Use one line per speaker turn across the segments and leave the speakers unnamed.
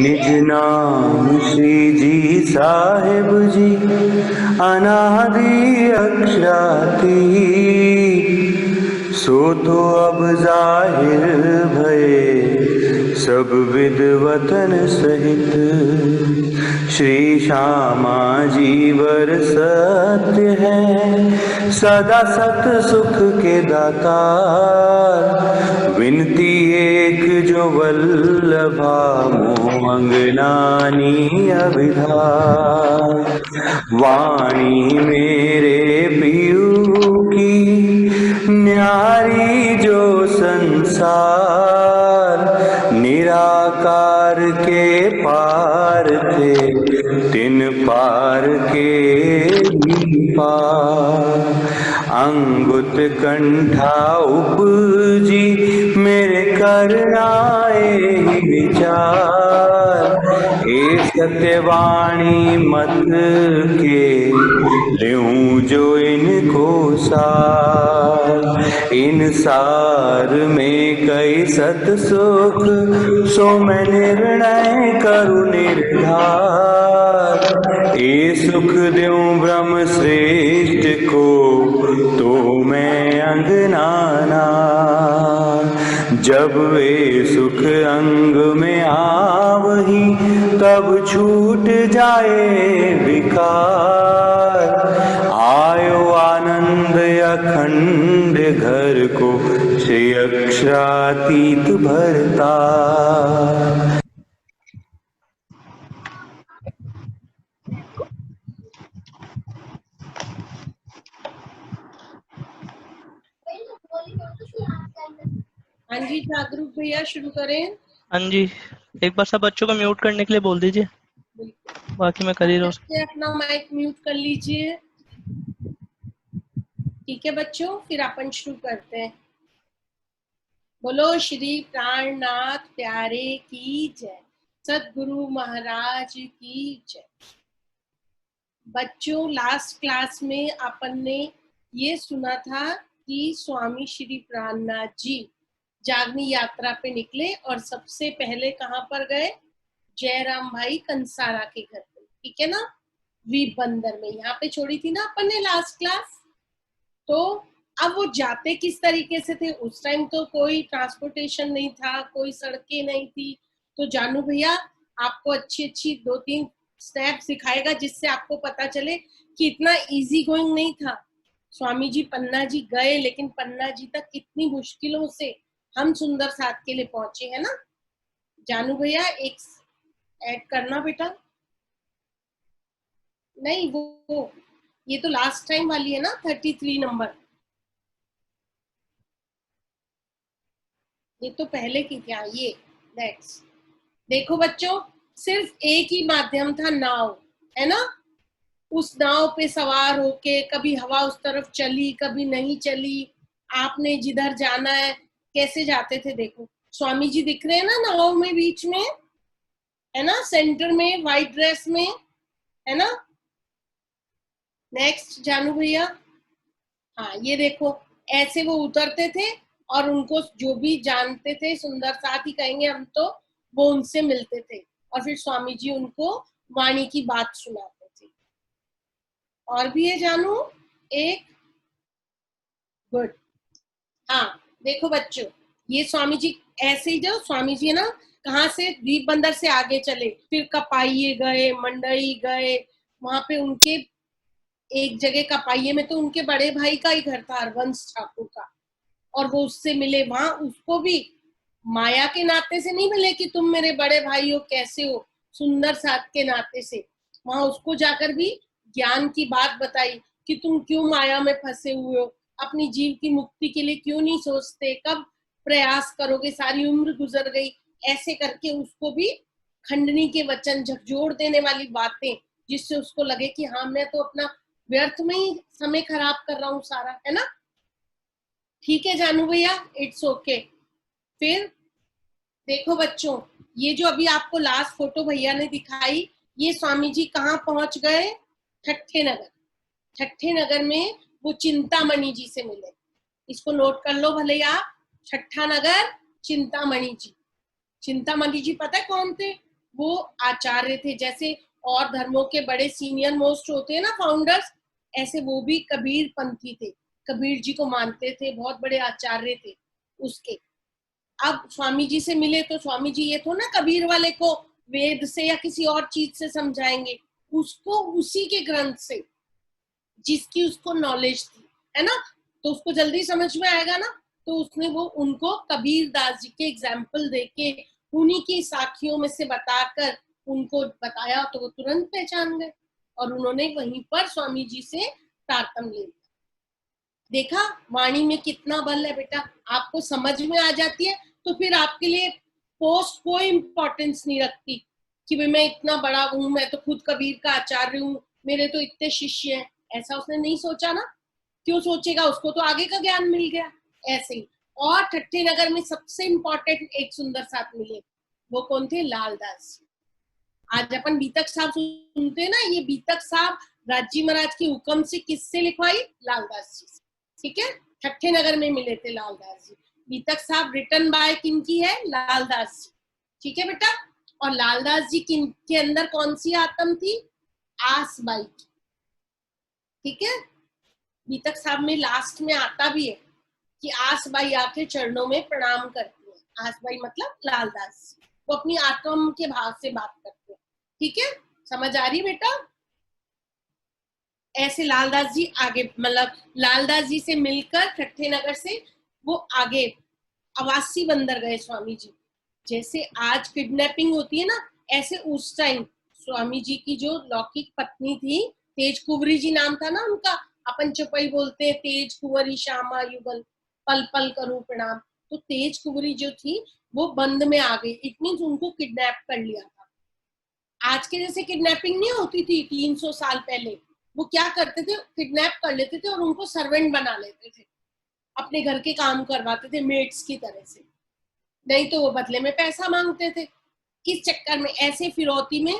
निज नाम श्री जी साहिब जी अनादि अक्षराती, सो तो अब जाहिर भये सब विद वतन सहित। श्री श्यामा जी वर सत्य है सदा सत सुख के दाता, विनती एक जो वल्लभा मंगनानी अभिधान। वाणी मेरे पियू की न्यारी जो संसार, निराकार के पार थे तिन पार के भी पार। अंगुत कंठा उपजी मेरे करनाए ही विचार, ए सत्यवाणी मत के ल्यूं जो इनको सार। इन सार में कई सत सुख सो मैं निर्णय करूं निर्धार। ए सुख द्यूं ब्रह्म श्रेष्ठ को तो मैं अंगनाना, जब वे सुख अंग में आवही तब छूट जाए विकार। आयो आनंद अखंड घर को श्री अक्षरातीत भरता।
हाँ जी जागरूक भैया शुरू करें।
हाँ जी, एक बार सब बच्चों को म्यूट करने के लिए बोल दीजिए, बाकी मैं कर ही रहा हूँ।
अपना माइक म्यूट कर लीजिए। ठीक है बच्चों, फिर अपन शुरू करते हैं। बोलो श्री प्राणनाथ प्यारे की जय, सद्गुरु महाराज की जय। बच्चों लास्ट क्लास में अपन ने ये सुना था कि स्वामी श्री प्राणनाथ जी जागनी यात्रा पे निकले और सबसे पहले कहाँ पर गए? जयराम भाई कंसारा के घर पे, ठीक है ना, वीप बंदर में। यहाँ पे छोड़ी थी ना अपन ने लास्ट क्लास। तो अब वो जाते किस तरीके से थे? उस टाइम तो कोई ट्रांसपोर्टेशन नहीं था, कोई सड़कें नहीं थी। तो जानू भैया आपको अच्छी अच्छी 2-3 स्टेप्स सिखाएगा जिससे आपको पता चले कि इतना इजी गोइंग नहीं था। स्वामी जी पन्ना जी गए, लेकिन पन्ना जी तक कितनी मुश्किलों से हम सुंदर साथ के लिए पहुंचे, है ना। जानू भैया एक ऐड करना बेटा। नहीं वो ये तो लास्ट टाइम वाली है ना, 33 नंबर। ये तो पहले की क्या, ये नेक्स्ट। देखो बच्चों, सिर्फ एक ही माध्यम था, नाव, है ना। उस नाव पे सवार होके कभी हवा उस तरफ चली कभी नहीं चली, आपने जिधर जाना है कैसे जाते थे। देखो स्वामी जी दिख रहे हैं ना नाव में बीच में, है ना, सेंटर में व्हाइट ड्रेस में, है ना। नेक्स्ट जानू भैया। हाँ ये देखो ऐसे वो उतरते थे और उनको जो भी जानते थे सुंदर साथ ही कहेंगे हम तो, वो उनसे मिलते थे और फिर स्वामी जी उनको वाणी की बात सुनाते थे। और भी है जानू एक, गुड। हाँ देखो बच्चों, ये स्वामी जी ऐसे ही, जो स्वामी जी है ना, कहाँ से दीप बंदर से आगे चले, फिर कपाइये गए, मंडई गए, वहां पे उनके एक जगह कपाइये में तो उनके बड़े भाई का ही घर था, हरवंश ठाकुर का, और वो उससे मिले। वहां उसको भी माया के नाते से नहीं मिले कि तुम मेरे बड़े भाई हो कैसे हो, सुंदर साथ के नाते से। वहां उसको जाकर भी ज्ञान की बात बताई कि तुम क्यों माया में फंसे हुए हो, अपनी जीव की मुक्ति के लिए क्यों नहीं सोचते, कब प्रयास करोगे, सारी उम्र गुजर गई। ऐसे करके उसको भी खंडनी के वचन, झकझोर देने वाली बातें, जिससे उसको लगे कि हाँ मैं तो अपना व्यर्थ में ही समय खराब कर रहा हूँ सारा, है ना। ठीक है जानू भैया, इट्स ओके। फिर देखो बच्चों, ये जो अभी आपको लास्ट फोटो भैया ने दिखाई, ये स्वामी जी कहाँ पहुंच गए? ठट्ठे नगर। ठट्ठे नगर में वो चिंतामणि जी से मिले। इसको नोट कर लो भले आप, छठा नगर चिंतामणि जी। चिंतामणि जी पता है कौन थे? वो आचार्य थे, जैसे और धर्मों के बड़े सीनियर मोस्ट होते हैं ना फाउंडर्स, ऐसे वो भी कबीर पंथी थे, कबीर जी को मानते थे, बहुत बड़े आचार्य थे उसके। अब स्वामी जी से मिले तो स्वामी जी ये तो ना कबीर वाले को वेद से या किसी और चीज से समझाएंगे, उसको उसी के ग्रंथ से जिसकी उसको नॉलेज थी, है ना, तो उसको जल्दी समझ में आएगा ना। तो उसने वो उनको कबीर दास जी के एग्जाम्पल देके उन्हीं की साखियों में से बताकर उनको बताया, तो वो तुरंत पहचान गए और उन्होंने वहीं पर स्वामी जी से तारतम्य ले लिया। देखा वाणी में कितना बल है बेटा, आपको समझ में आ जाती है तो फिर आपके लिए पोस्ट कोई इंपॉर्टेंस नहीं रखती कि भाई मैं इतना बड़ा हूं, मैं तो खुद कबीर का आचार्य हूँ, मेरे तो इतने शिष्य हैं। ऐसा उसने नहीं सोचा ना, क्यों सोचेगा, उसको तो आगे का ज्ञान मिल गया। ऐसे ही और ठट्ठे नगर में सबसे इंपॉर्टेंट एक सुंदर साथ मिले, वो कौन थे? लालदास जी। आज अपन बीतक साहब सुनते हैं ना, ये बीतक साहब राजी महाराज के हुक्म से किससे लिखवाई? लालदास जी से। ठीक है, ठट्ठे नगर में मिले थे लालदास जी। बीतक साहब रिटन बाय किनकी है? लालदास जी। ठीक है बेटा, और लालदास जी किन के अंदर कौन सी आत्म थी? आसबाई की। ठीक है, बीतक साहब में लास्ट में आता भी है कि आसबाई आके चरणों में प्रणाम करती है। आसबाई मतलब लालदास, वो अपनी आत्म के भाव से बात करते हैं। ठीक है, समझ आ रही बेटा? ऐसे लालदास जी आगे, मतलब लालदास जी से मिलकर ठट्ठे नगर से वो आगे अवासी बंदर गए स्वामी जी। जैसे आज किडनैपिंग होती है ना, ऐसे उस टाइम स्वामी जी की जो लौकिक पत्नी थी, तेज कुंवरी जी नाम था ना उनका, अपन चौपाई बोलते हैं तेज कुंवरी श्यामा युगल पल पल करूं प्रणाम। तो तेज कुंवरी जो थी वो बंद में आ गई, इट मींस उनको किडनैप कर लिया था। आज के जैसे किडनैपिंग नहीं होती थी 300 साल पहले, वो क्या करते थे, किडनैप कर लेते थे और उनको सर्वेंट बना लेते थे, अपने घर के काम करवाते थे मेड्स की तरह से, नहीं तो वो बदले में पैसा मांगते थे। इस चक्कर में ऐसे फिरौती में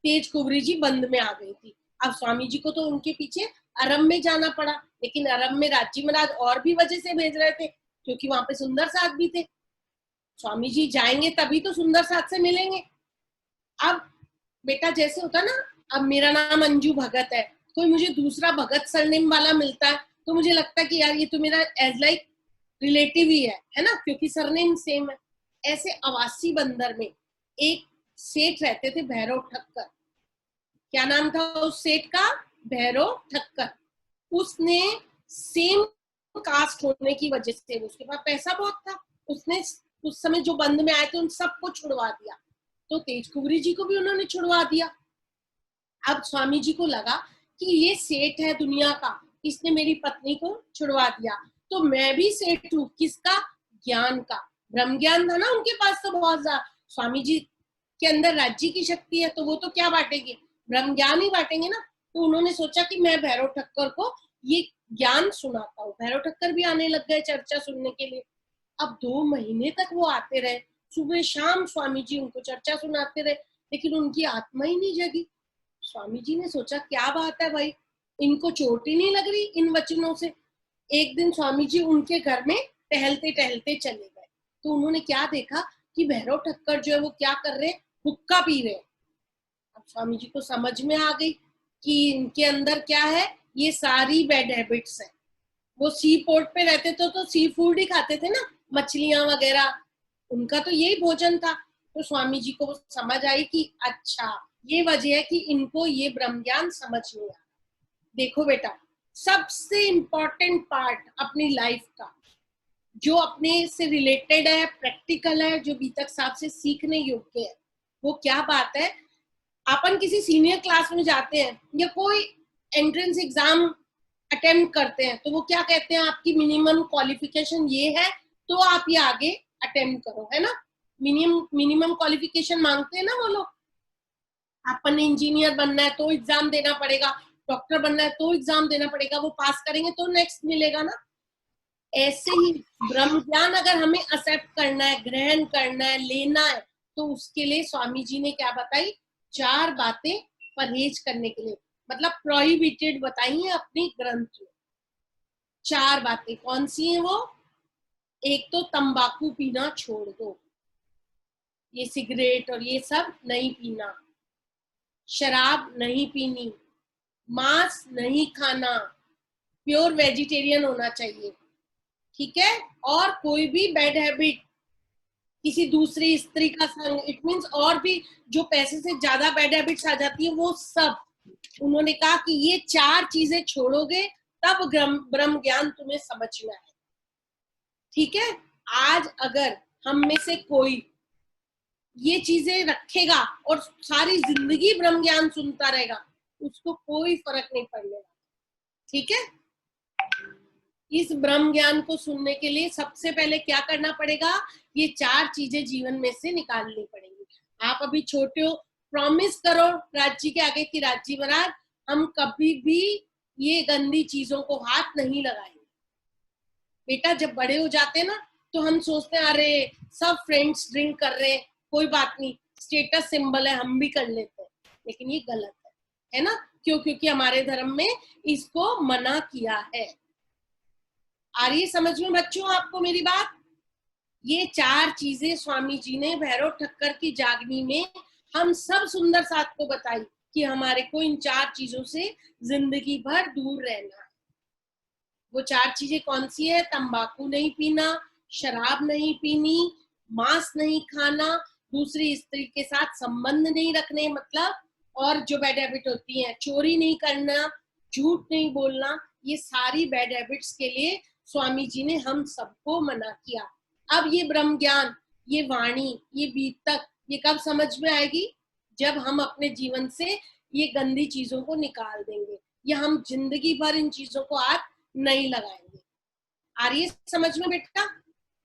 तेज कुंवरी जी बंद में आ गई थी। अब स्वामी जी को तो उनके पीछे अरब में जाना पड़ा, लेकिन अरब में राजी महाराज और भी वजह से भेज रहे थे, क्योंकि वहां पे सुंदर साथ भी थे। स्वामी जी जाएंगे तभी तो सुंदर साथ से मिलेंगे। अब बेटा जैसे होता ना, अब मेरा नाम अंजू भगत है, कोई मुझे दूसरा भगत सरनेम वाला मिलता है तो मुझे लगता है कि यार ये तो मेरा एज लाइक रिलेटिव ही है ना, क्योंकि सरनेम सेम है। ऐसे अवासी बंदर में एक सेठ रहते थे, भैरव ठक्कर। क्या नाम था उस सेठ का? भैरव ठक्कर। उसने सेम कास्ट होने की वजह से, उसके पास पैसा बहुत था, उसने उस समय जो बंद में आए थे उन सबको छुड़वा दिया, तो तेज कुंवरी जी को भी उन्होंने छुड़वा दिया। अब स्वामी जी को लगा कि ये सेठ है दुनिया का, इसने मेरी पत्नी को छुड़वा दिया, तो मैं भी सेठ हूँ किसका? ज्ञान का। ब्रह्म ज्ञान था ना उनके पास तो बहुत ज्यादा। स्वामी जी के अंदर राज्य की शक्ति है, तो वो तो क्या बांटेंगे? ब्रह्म ज्ञान ही बांटेंगे ना। तो उन्होंने सोचा कि मैं भैरव ठक्कर को ये ज्ञान सुनाता हूँ। भैरव ठक्कर भी आने लग गए चर्चा सुनने के लिए। अब 2 महीने तक वो आते रहे, सुबह शाम स्वामी जी उनको चर्चा सुनाते रहे, लेकिन उनकी आत्मा ही नहीं जगी। स्वामी जी ने सोचा क्या बात है भाई, इनको चोट ही नहीं लग रही इन वचनों से। एक दिन स्वामी जी उनके घर में टहलते टहलते चले गए, तो उन्होंने क्या देखा कि भैरव ठक्कर जो है वो क्या कर रहे हैं? हुक्का पी रहे हैं। अब स्वामी जी को समझ में आ गई कि इनके अंदर क्या है, ये सारी बैड हैबिट्स है। वो सी पोर्ट पे रहते तो सी फूड ही खाते थे ना, मछलियां वगैरह, उनका तो यही भोजन था। तो स्वामी जी को समझ आई कि अच्छा ये वजह है कि इनको ये ब्रह्म ज्ञान समझ नहीं आ। देखो बेटा, सबसे इंपॉर्टेंट पार्ट अपनी लाइफ का जो अपने से रिलेटेड है, प्रैक्टिकल है, जो बीतक साहब से सीखने योग्य है, वो क्या बात है? अपन किसी सीनियर क्लास में जाते हैं या कोई एंट्रेंस एग्जाम अटेम्प्ट करते हैं, तो वो क्या कहते हैं, आपकी मिनिमम क्वालिफिकेशन ये है तो आप ये आगे अटेम्प्ट करो, है ना। मिनिमम क्वालिफिकेशन मांगते हैं ना वो लोग। अपन ने इंजीनियर बनना है तो एग्जाम देना पड़ेगा, डॉक्टर बनना है तो एग्जाम देना पड़ेगा, वो पास करेंगे तो नेक्स्ट मिलेगा ना। ऐसे ही ब्रह्म ज्ञान अगर हमें एक्सेप्ट करना है, ग्रहण करना है, लेना है, तो उसके लिए स्वामी जी ने क्या बताई? 4 बातें परहेज करने के लिए, मतलब प्रोहिबिटेड बताई है अपनी ग्रंथ में। 4 बातें कौन सी हैं वो? एक तो तंबाकू पीना छोड़ दो, ये सिगरेट और ये सब नहीं पीना, शराब नहीं पीनी, मांस नहीं खाना, प्योर वेजिटेरियन होना चाहिए, ठीक है। और कोई भी बैड हैबिट, किसी दूसरी स्त्री का संग, इट मीन्स और भी जो पैसे से ज्यादा बैड हैबिट्स आ जाती है वो सब, उन्होंने कहा कि ये 4 चीजें छोड़ोगे तब ब्रह्म ज्ञान तुम्हें समझ में आए, ठीक है। आज अगर हम में से कोई ये चीजें रखेगा और सारी जिंदगी ब्रह्म ज्ञान सुनता रहेगा, उसको कोई फर्क नहीं पड़ने वाला, ठीक है। इस ब्रह्म ज्ञान को सुनने के लिए सबसे पहले क्या करना पड़ेगा, ये 4 चीजें जीवन में से निकालनी पड़ेंगी। आप अभी छोटे हो, प्रॉमिस करो राज्य के आगे कि राज्य महाराज हम कभी भी ये गंदी चीजों को हाथ नहीं लगाएंगे। बेटा जब बड़े हो जाते हैं ना तो हम सोचते हैं अरे सब फ्रेंड्स ड्रिंक कर रहे हैं, कोई बात नहीं, स्टेटस सिंबल है, हम भी कर लेते हैं, लेकिन ये गलत है ना। क्यों? क्योंकि हमारे धर्म में इसको मना किया है। आ रही है समझ में बच्चों आपको मेरी बात? ये 4 चीजें स्वामी जी ने भैरव ठक्कर की जागनी में हम सब सुंदर साथ को बताई कि हमारे को इन 4 चीजों से जिंदगी भर दूर रहना है। वो 4 चीजें कौन सी है? तंबाकू नहीं पीना, शराब नहीं पीनी, मांस नहीं खाना, दूसरी स्त्री के साथ संबंध नहीं रखने, मतलब, और जो बैड हैबिट होती है चोरी नहीं करना, झूठ नहीं बोलना, ये सारी बैड हैबिट्स के लिए स्वामी जी ने हम सबको मना किया। अब ये ब्रह्म ज्ञान, ये वाणी, ये बीतक, ये कब समझ में आएगी? जब हम अपने जीवन से ये गंदी चीजों को निकाल देंगे, या हम जिंदगी भर इन चीजों को हाथ नहीं लगाएंगे। आ रही है समझ में बेटा?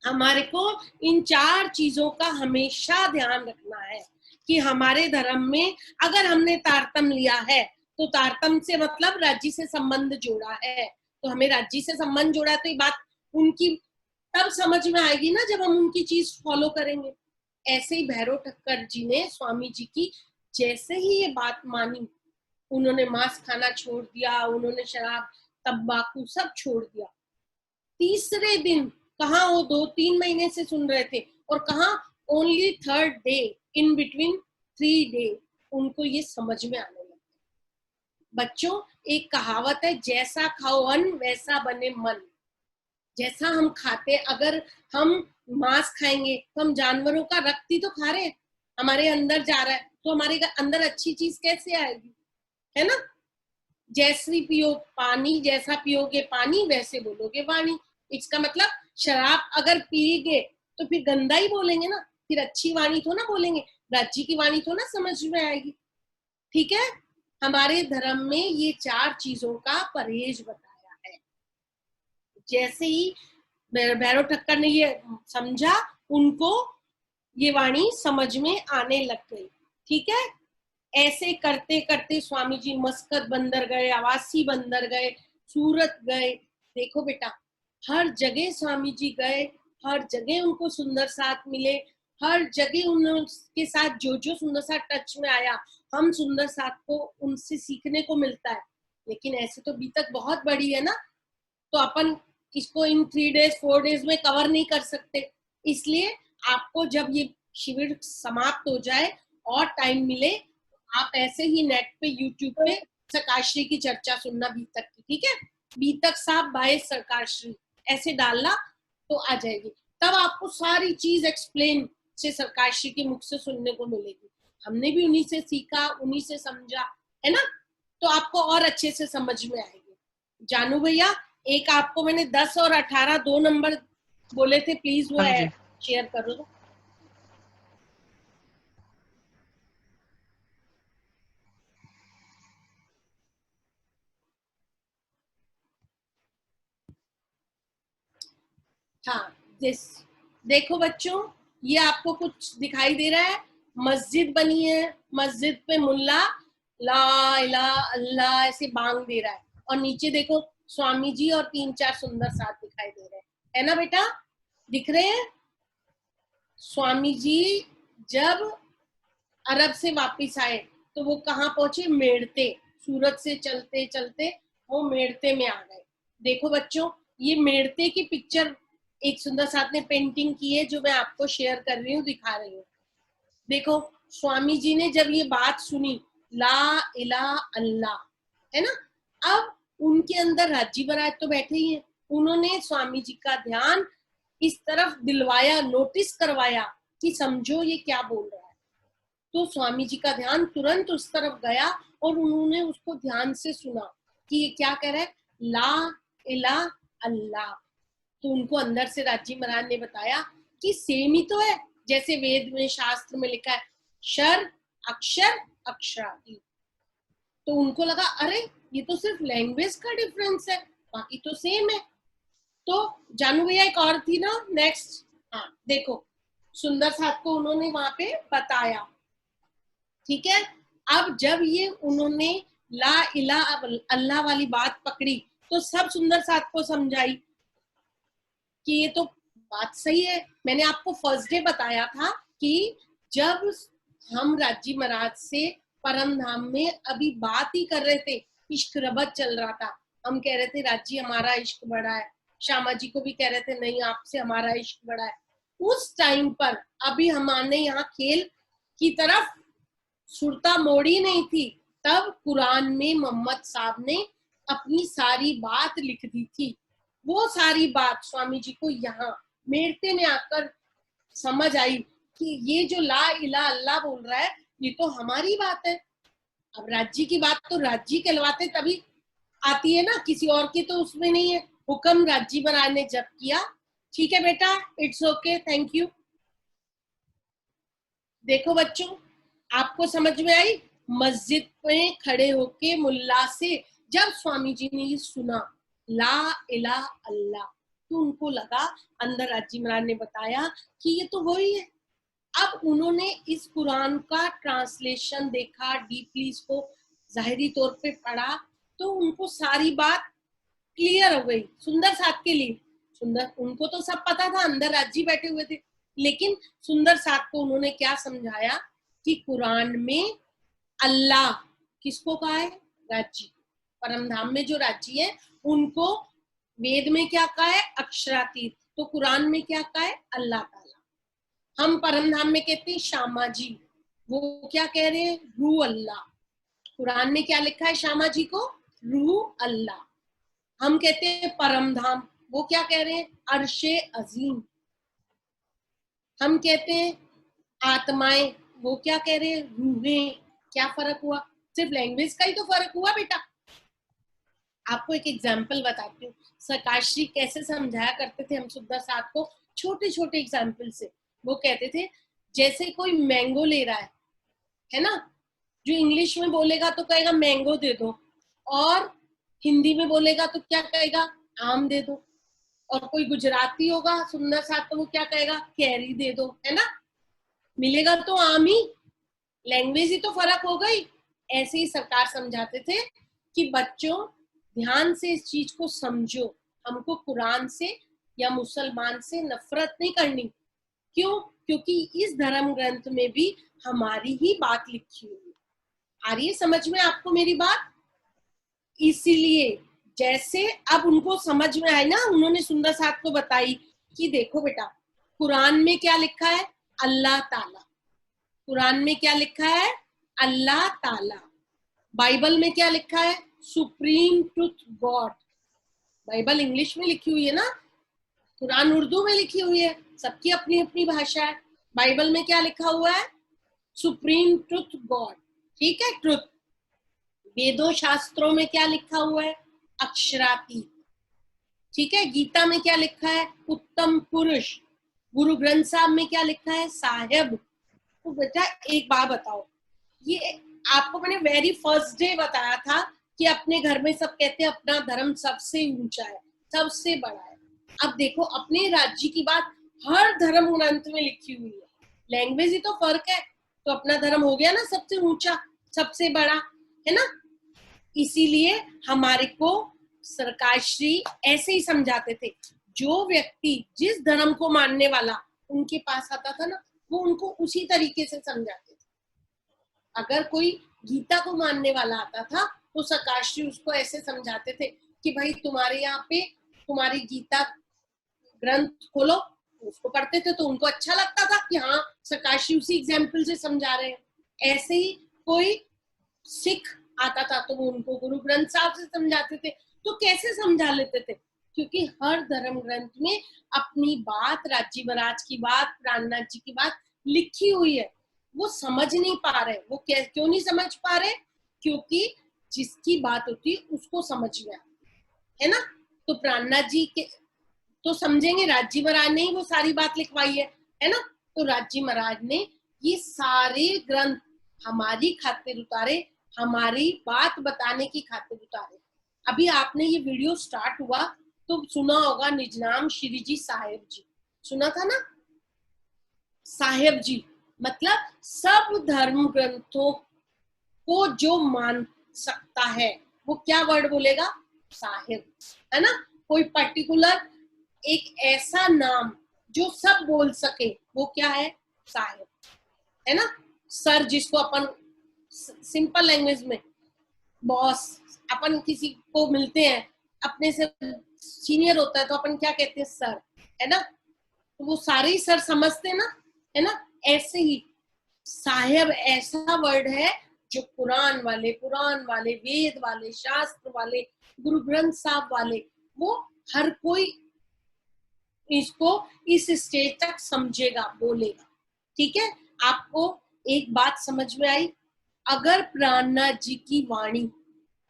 हमारे को इन 4 चीजों का हमेशा ध्यान रखना है कि हमारे धर्म में अगर हमने तारतम लिया है तो तारतम से मतलब राज्य से संबंध जोड़ा है, तो हमें राज्य से संबंध जोड़ा है, तो ये बात उनकी तब समझ में आएगी ना जब हम उनकी चीज फॉलो करेंगे। ऐसे ही भैरव ठक्कर जी ने स्वामी जी की जैसे ही ये बात मानी, उन्होंने मांस खाना छोड़ दिया, उन्होंने शराब तंबाकू सब छोड़ दिया। तीसरे दिन, कहा वो 2-3 महीने से सुन रहे थे, और कहा only 3rd day in between 3 day उनको ये समझ में आने लगा। बच्चों एक कहावत है, जैसा खाओ अन्न वैसा बने मन। जैसा हम खाते, अगर हम मांस खाएंगे तो हम जानवरों का रक्त ही तो खा रहे हैं, हमारे अंदर जा रहा है, तो हमारे अंदर अच्छी चीज कैसे आएगी, है ना। जैसी पियो पानी, जैसा पियोगे पानी वैसे बोलोगे वाणी। इसका मतलब शराब अगर पिएंगे तो फिर गंदा ही बोलेंगे ना, फिर अच्छी वाणी तो ना बोलेंगे, राज्य की वाणी तो ना समझ में आएगी, ठीक है। हमारे धर्म में ये 4 चीजों का परहेज बताया है। जैसे ही भैरव ठक्कर ने ये समझा, उनको ये वाणी समझ में आने लग गई, ठीक है। ऐसे करते करते स्वामी जी मस्कत बंदर गए, आवासी बंदर गए, सूरत गए। देखो बेटा, हर जगह स्वामी जी गए, हर जगह उनको सुंदर साथ मिले, हर जगह उनके साथ जो जो सुंदर साथ टच में आया, हम सुंदर साथ को उनसे सीखने को मिलता है। लेकिन ऐसे तो बीतक बहुत बड़ी है ना, तो अपन इसको इन 3 डेज 4 डेज में कवर नहीं कर सकते। इसलिए आपको जब ये शिविर समाप्त हो जाए और टाइम मिले, आप ऐसे ही नेट पे यूट्यूब पे सरकारश्री की चर्चा सुनना बीतक की, ठीक है। बीतक साहब बाय सरकारश्री ऐसे डालना तो आ जाएगी, तब आपको सारी चीज एक्सप्लेन से सरकारश्री के मुख से सुनने को मिलेगी। हमने भी उन्हीं से सीखा, उन्हीं से समझा, है ना, तो आपको और अच्छे से समझ में आएगी। जानू भैया, एक आपको मैंने 10 और 18 2 नंबर बोले थे, प्लीज वो शेयर करो तो। हाँ, देखो बच्चों, ये आपको कुछ दिखाई दे रहा है, मस्जिद बनी है, मस्जिद पे मुल्ला ला इलाहा अल्लाह ऐसे बांग दे रहा है, और नीचे देखो स्वामी जी और 3-4 सुंदर साथ दिखाई दे रहे हैं, है ना बेटा, दिख रहे हैं। स्वामी जी जब अरब से वापिस आए तो वो कहाँ पहुंचे? मेड़ते। सूरत से चलते चलते वो मेड़ते में आ गए। देखो बच्चों, ये मेड़ते की पिक्चर एक सुंदर साथ ने पेंटिंग की है, जो मैं आपको शेयर कर रही हूँ, दिखा रही हूँ। देखो स्वामी जी ने जब ये बात सुनी, ला इला अल्लाह, है ना, अब उनके अंदर राज्य महाराज तो बैठे ही हैं, उन्होंने स्वामी जी का ध्यान इस तरफ दिलवाया, नोटिस करवाया कि समझो ये क्या बोल रहा है। तो स्वामी जी का ध्यान तुरंत उस तरफ गया और उन्होंने उसको ध्यान से सुना कि ये क्या कह रहा है, ला इला अल्लाह। तो उनको अंदर से राज्य महाराज ने बताया कि सेम ही तो है, जैसे वेद में शास्त्र में लिखा है शर अक्षर अक्षरादि। तो उनको लगा अरे ये तो सिर्फ लैंग्वेज का डिफरेंस है, बाकी तो सेम है। तो जानू भैया एक और थी ना नेक्स्ट, हाँ देखो सुंदर साथ को उन्होंने वहां पे बताया, ठीक है। अब जब ये उन्होंने ला इला अल्लाह वाली बात पकड़ी तो सब सुंदर साथ को समझाई कि ये तो बात सही है। मैंने आपको फर्स्ट डे बताया था कि जब हम राज्य महाराज से परम धाम में अभी बात ही कर रहे थे, इश्क रबत चल रहा था, हम कह रहे थे राज्य हमारा इश्क बड़ा है, श्यामा जी को भी कह रहे थे नहीं आपसे हमारा इश्क बड़ा है। उस टाइम पर अभी हमारे यहाँ खेल की तरफ सुरता मोड़ी नहीं थी, तब कुरान में मोहम्मद साहब ने अपनी सारी बात लिख दी थी। वो सारी बात स्वामी जी को यहाँ मेरते में आकर समझ आई कि ये जो ला इला अल्लाह बोल रहा है ये तो हमारी बात है। अब राज्य की बात तो राज्य कहलवाते तभी आती है ना, किसी और की तो उसमें नहीं है। हुक्म राज्य महाराज ने जब किया, ठीक है बेटा, इट्स ओके, थैंक यू। देखो बच्चों आपको समझ में आई, मस्जिद में खड़े होके मुल्ला से जब स्वामी जी ने ये सुना ला इला अल्लाह, तो उनको लगा, अंदर राज्य महाराज ने बताया कि ये तो वही है। अब उन्होंने इस कुरान का ट्रांसलेशन देखा, डीपली इसको जाहिरी तौर पे पढ़ा, तो उनको सारी बात क्लियर हो गई। सुंदर साथ के लिए, सुंदर उनको तो सब पता था, अंदर राज्य बैठे हुए थे, लेकिन सुंदर साथ को उन्होंने क्या समझाया कि कुरान में अल्लाह किसको कहा है, राज्य, परम धाम में जो राज्य है उनको वेद में क्या कहा है, अक्षरातीत, तो कुरान में क्या कहा है, अल्लाह ताला। हम परम धाम में कहते हैं श्यामा जी, वो क्या कह रहे हैं, रू अल्लाह। कुरान में क्या लिखा है श्यामा जी को, रू अल्लाह। हम कहते हैं परम धाम, वो क्या कह रहे हैं, अर्शे अजीम। हम कहते हैं आत्माएं, वो क्या कह रहे हैं, रूहें। क्या फर्क हुआ, सिर्फ लैंग्वेज का ही तो फर्क हुआ बेटा। आपको एक एग्जाम्पल बताती हूँ, सरकाश्री कैसे समझाया करते थे हम सुंदर साथ को, छोटे छोटे एग्जाम्पल से। वो कहते थे जैसे कोई मैंगो ले रहा है ना, जो इंग्लिश में बोलेगा तो कहेगा मैंगो दे दो, और हिंदी में बोलेगा तो क्या कहेगा, आम दे दो। और कोई गुजराती होगा सुंदर साथ तो वो क्या कहेगा, कैरी दे दो, है ना, मिलेगा तो आम ही, लैंग्वेज ही तो फर्क हो गई। ऐसे ही सरकार समझाते थे कि बच्चों ध्यान से इस चीज को समझो, हमको कुरान से या मुसलमान से नफरत नहीं करनी। क्यों, क्योंकि इस धर्म ग्रंथ में भी हमारी ही बात लिखी हुई है। आ रही है समझ में आपको मेरी बात। इसीलिए जैसे अब उनको समझ में आई ना, उन्होंने सुंदर साथ को बताई कि देखो बेटा कुरान में क्या लिखा है, अल्लाह ताला। कुरान में क्या लिखा है, अल्लाह ताला। बाइबल में क्या लिखा है, supreme truth God. Bible English में लिखी हुई है ना, कुरान उर्दू में लिखी हुई है, सबकी अपनी अपनी भाषा है। बाइबल में क्या लिखा हुआ है, सुप्रीम ट्रुथ गॉड, ठीक है, ट्रुथ। वेदों शास्त्रों में क्या लिखा हुआ है, अक्षरातीत, ठीक है। गीता में क्या लिखा है, उत्तम पुरुष। गुरु ग्रंथ साहब में क्या लिखा है, साहेब। तो बेटा एक बात बताओ, ये आपको मैंने वेरी फर्स्ट डे बताया था कि अपने घर में सब कहते हैं अपना धर्म सबसे ऊंचा है, सबसे बड़ा है। अब देखो अपने राज्य की बात हर धर्म ग्रंथ में लिखी हुई है, लैंग्वेज ही तो फर्क है, तो अपना धर्म हो गया ना सबसे ऊंचा, सबसे बड़ा, है ना। इसीलिए हमारे को सरकार श्री ऐसे ही समझाते थे, जो व्यक्ति जिस धर्म को मानने वाला उनके पास आता था ना, वो उनको उसी तरीके से समझाते थे। अगर कोई गीता को मानने वाला आता था तो सरकाश्री उसको ऐसे समझाते थे कि भाई तुम्हारे यहाँ पे तुम्हारी गीता ग्रंथ खोलो, उसको पढ़ते थे तो उनको अच्छा लगता था कि हाँ सरकार जी उसी एग्जाम्पल से समझा रहे हैं। ऐसे ही कोई सिख आता था तो वो उनको गुरु ग्रंथ साहब से समझाते थे। तो कैसे समझा लेते थे? क्योंकि हर धर्म ग्रंथ में अपनी बात, राजी महाराज की बात, प्राणनाथ जी की बात लिखी हुई है। वो समझ नहीं पा रहे। वो क्यों नहीं समझ पा रहे? क्योंकि जिसकी बात होती है उसको समझ में आती है ना। तो प्राणनाथ जी के तो समझेंगे, राजी महाराज ने ही वो सारी बात लिखवाई है ना। तो राजी महाराज ने ये सारे ग्रंथ हमारी खातिर उतारे, हमारी बात बताने की खातिर उतारे। अभी आपने ये वीडियो स्टार्ट हुआ तो सुना होगा निजनाम श्री जी साहेब जी, सुना था ना। साहेब जी मतलब सब धर्म ग्रंथों को जो मान सकता है वो क्या वर्ड बोलेगा? साहेब, है ना। कोई पर्टिकुलर एक ऐसा नाम जो सब बोल सके वो क्या है? साहेब, है ना। सर जिसको अपन सिंपल लैंग्वेज में बॉस, अपन किसी को मिलते हैं अपने से सीनियर होता है तो अपन क्या कहते हैं? सर, है ना। तो वो सारे ही सर समझते हैं ना, है ना। ऐसे ही साहेब ऐसा वर्ड है जो पुराण वाले, वेद वाले, शास्त्र वाले, गुरु ग्रंथ साहब वाले, वो हर कोई इसको इस स्टेज तक समझेगा, बोलेगा। ठीक है, आपको एक बात समझ में आई? अगर प्राणनाथ जी की वाणी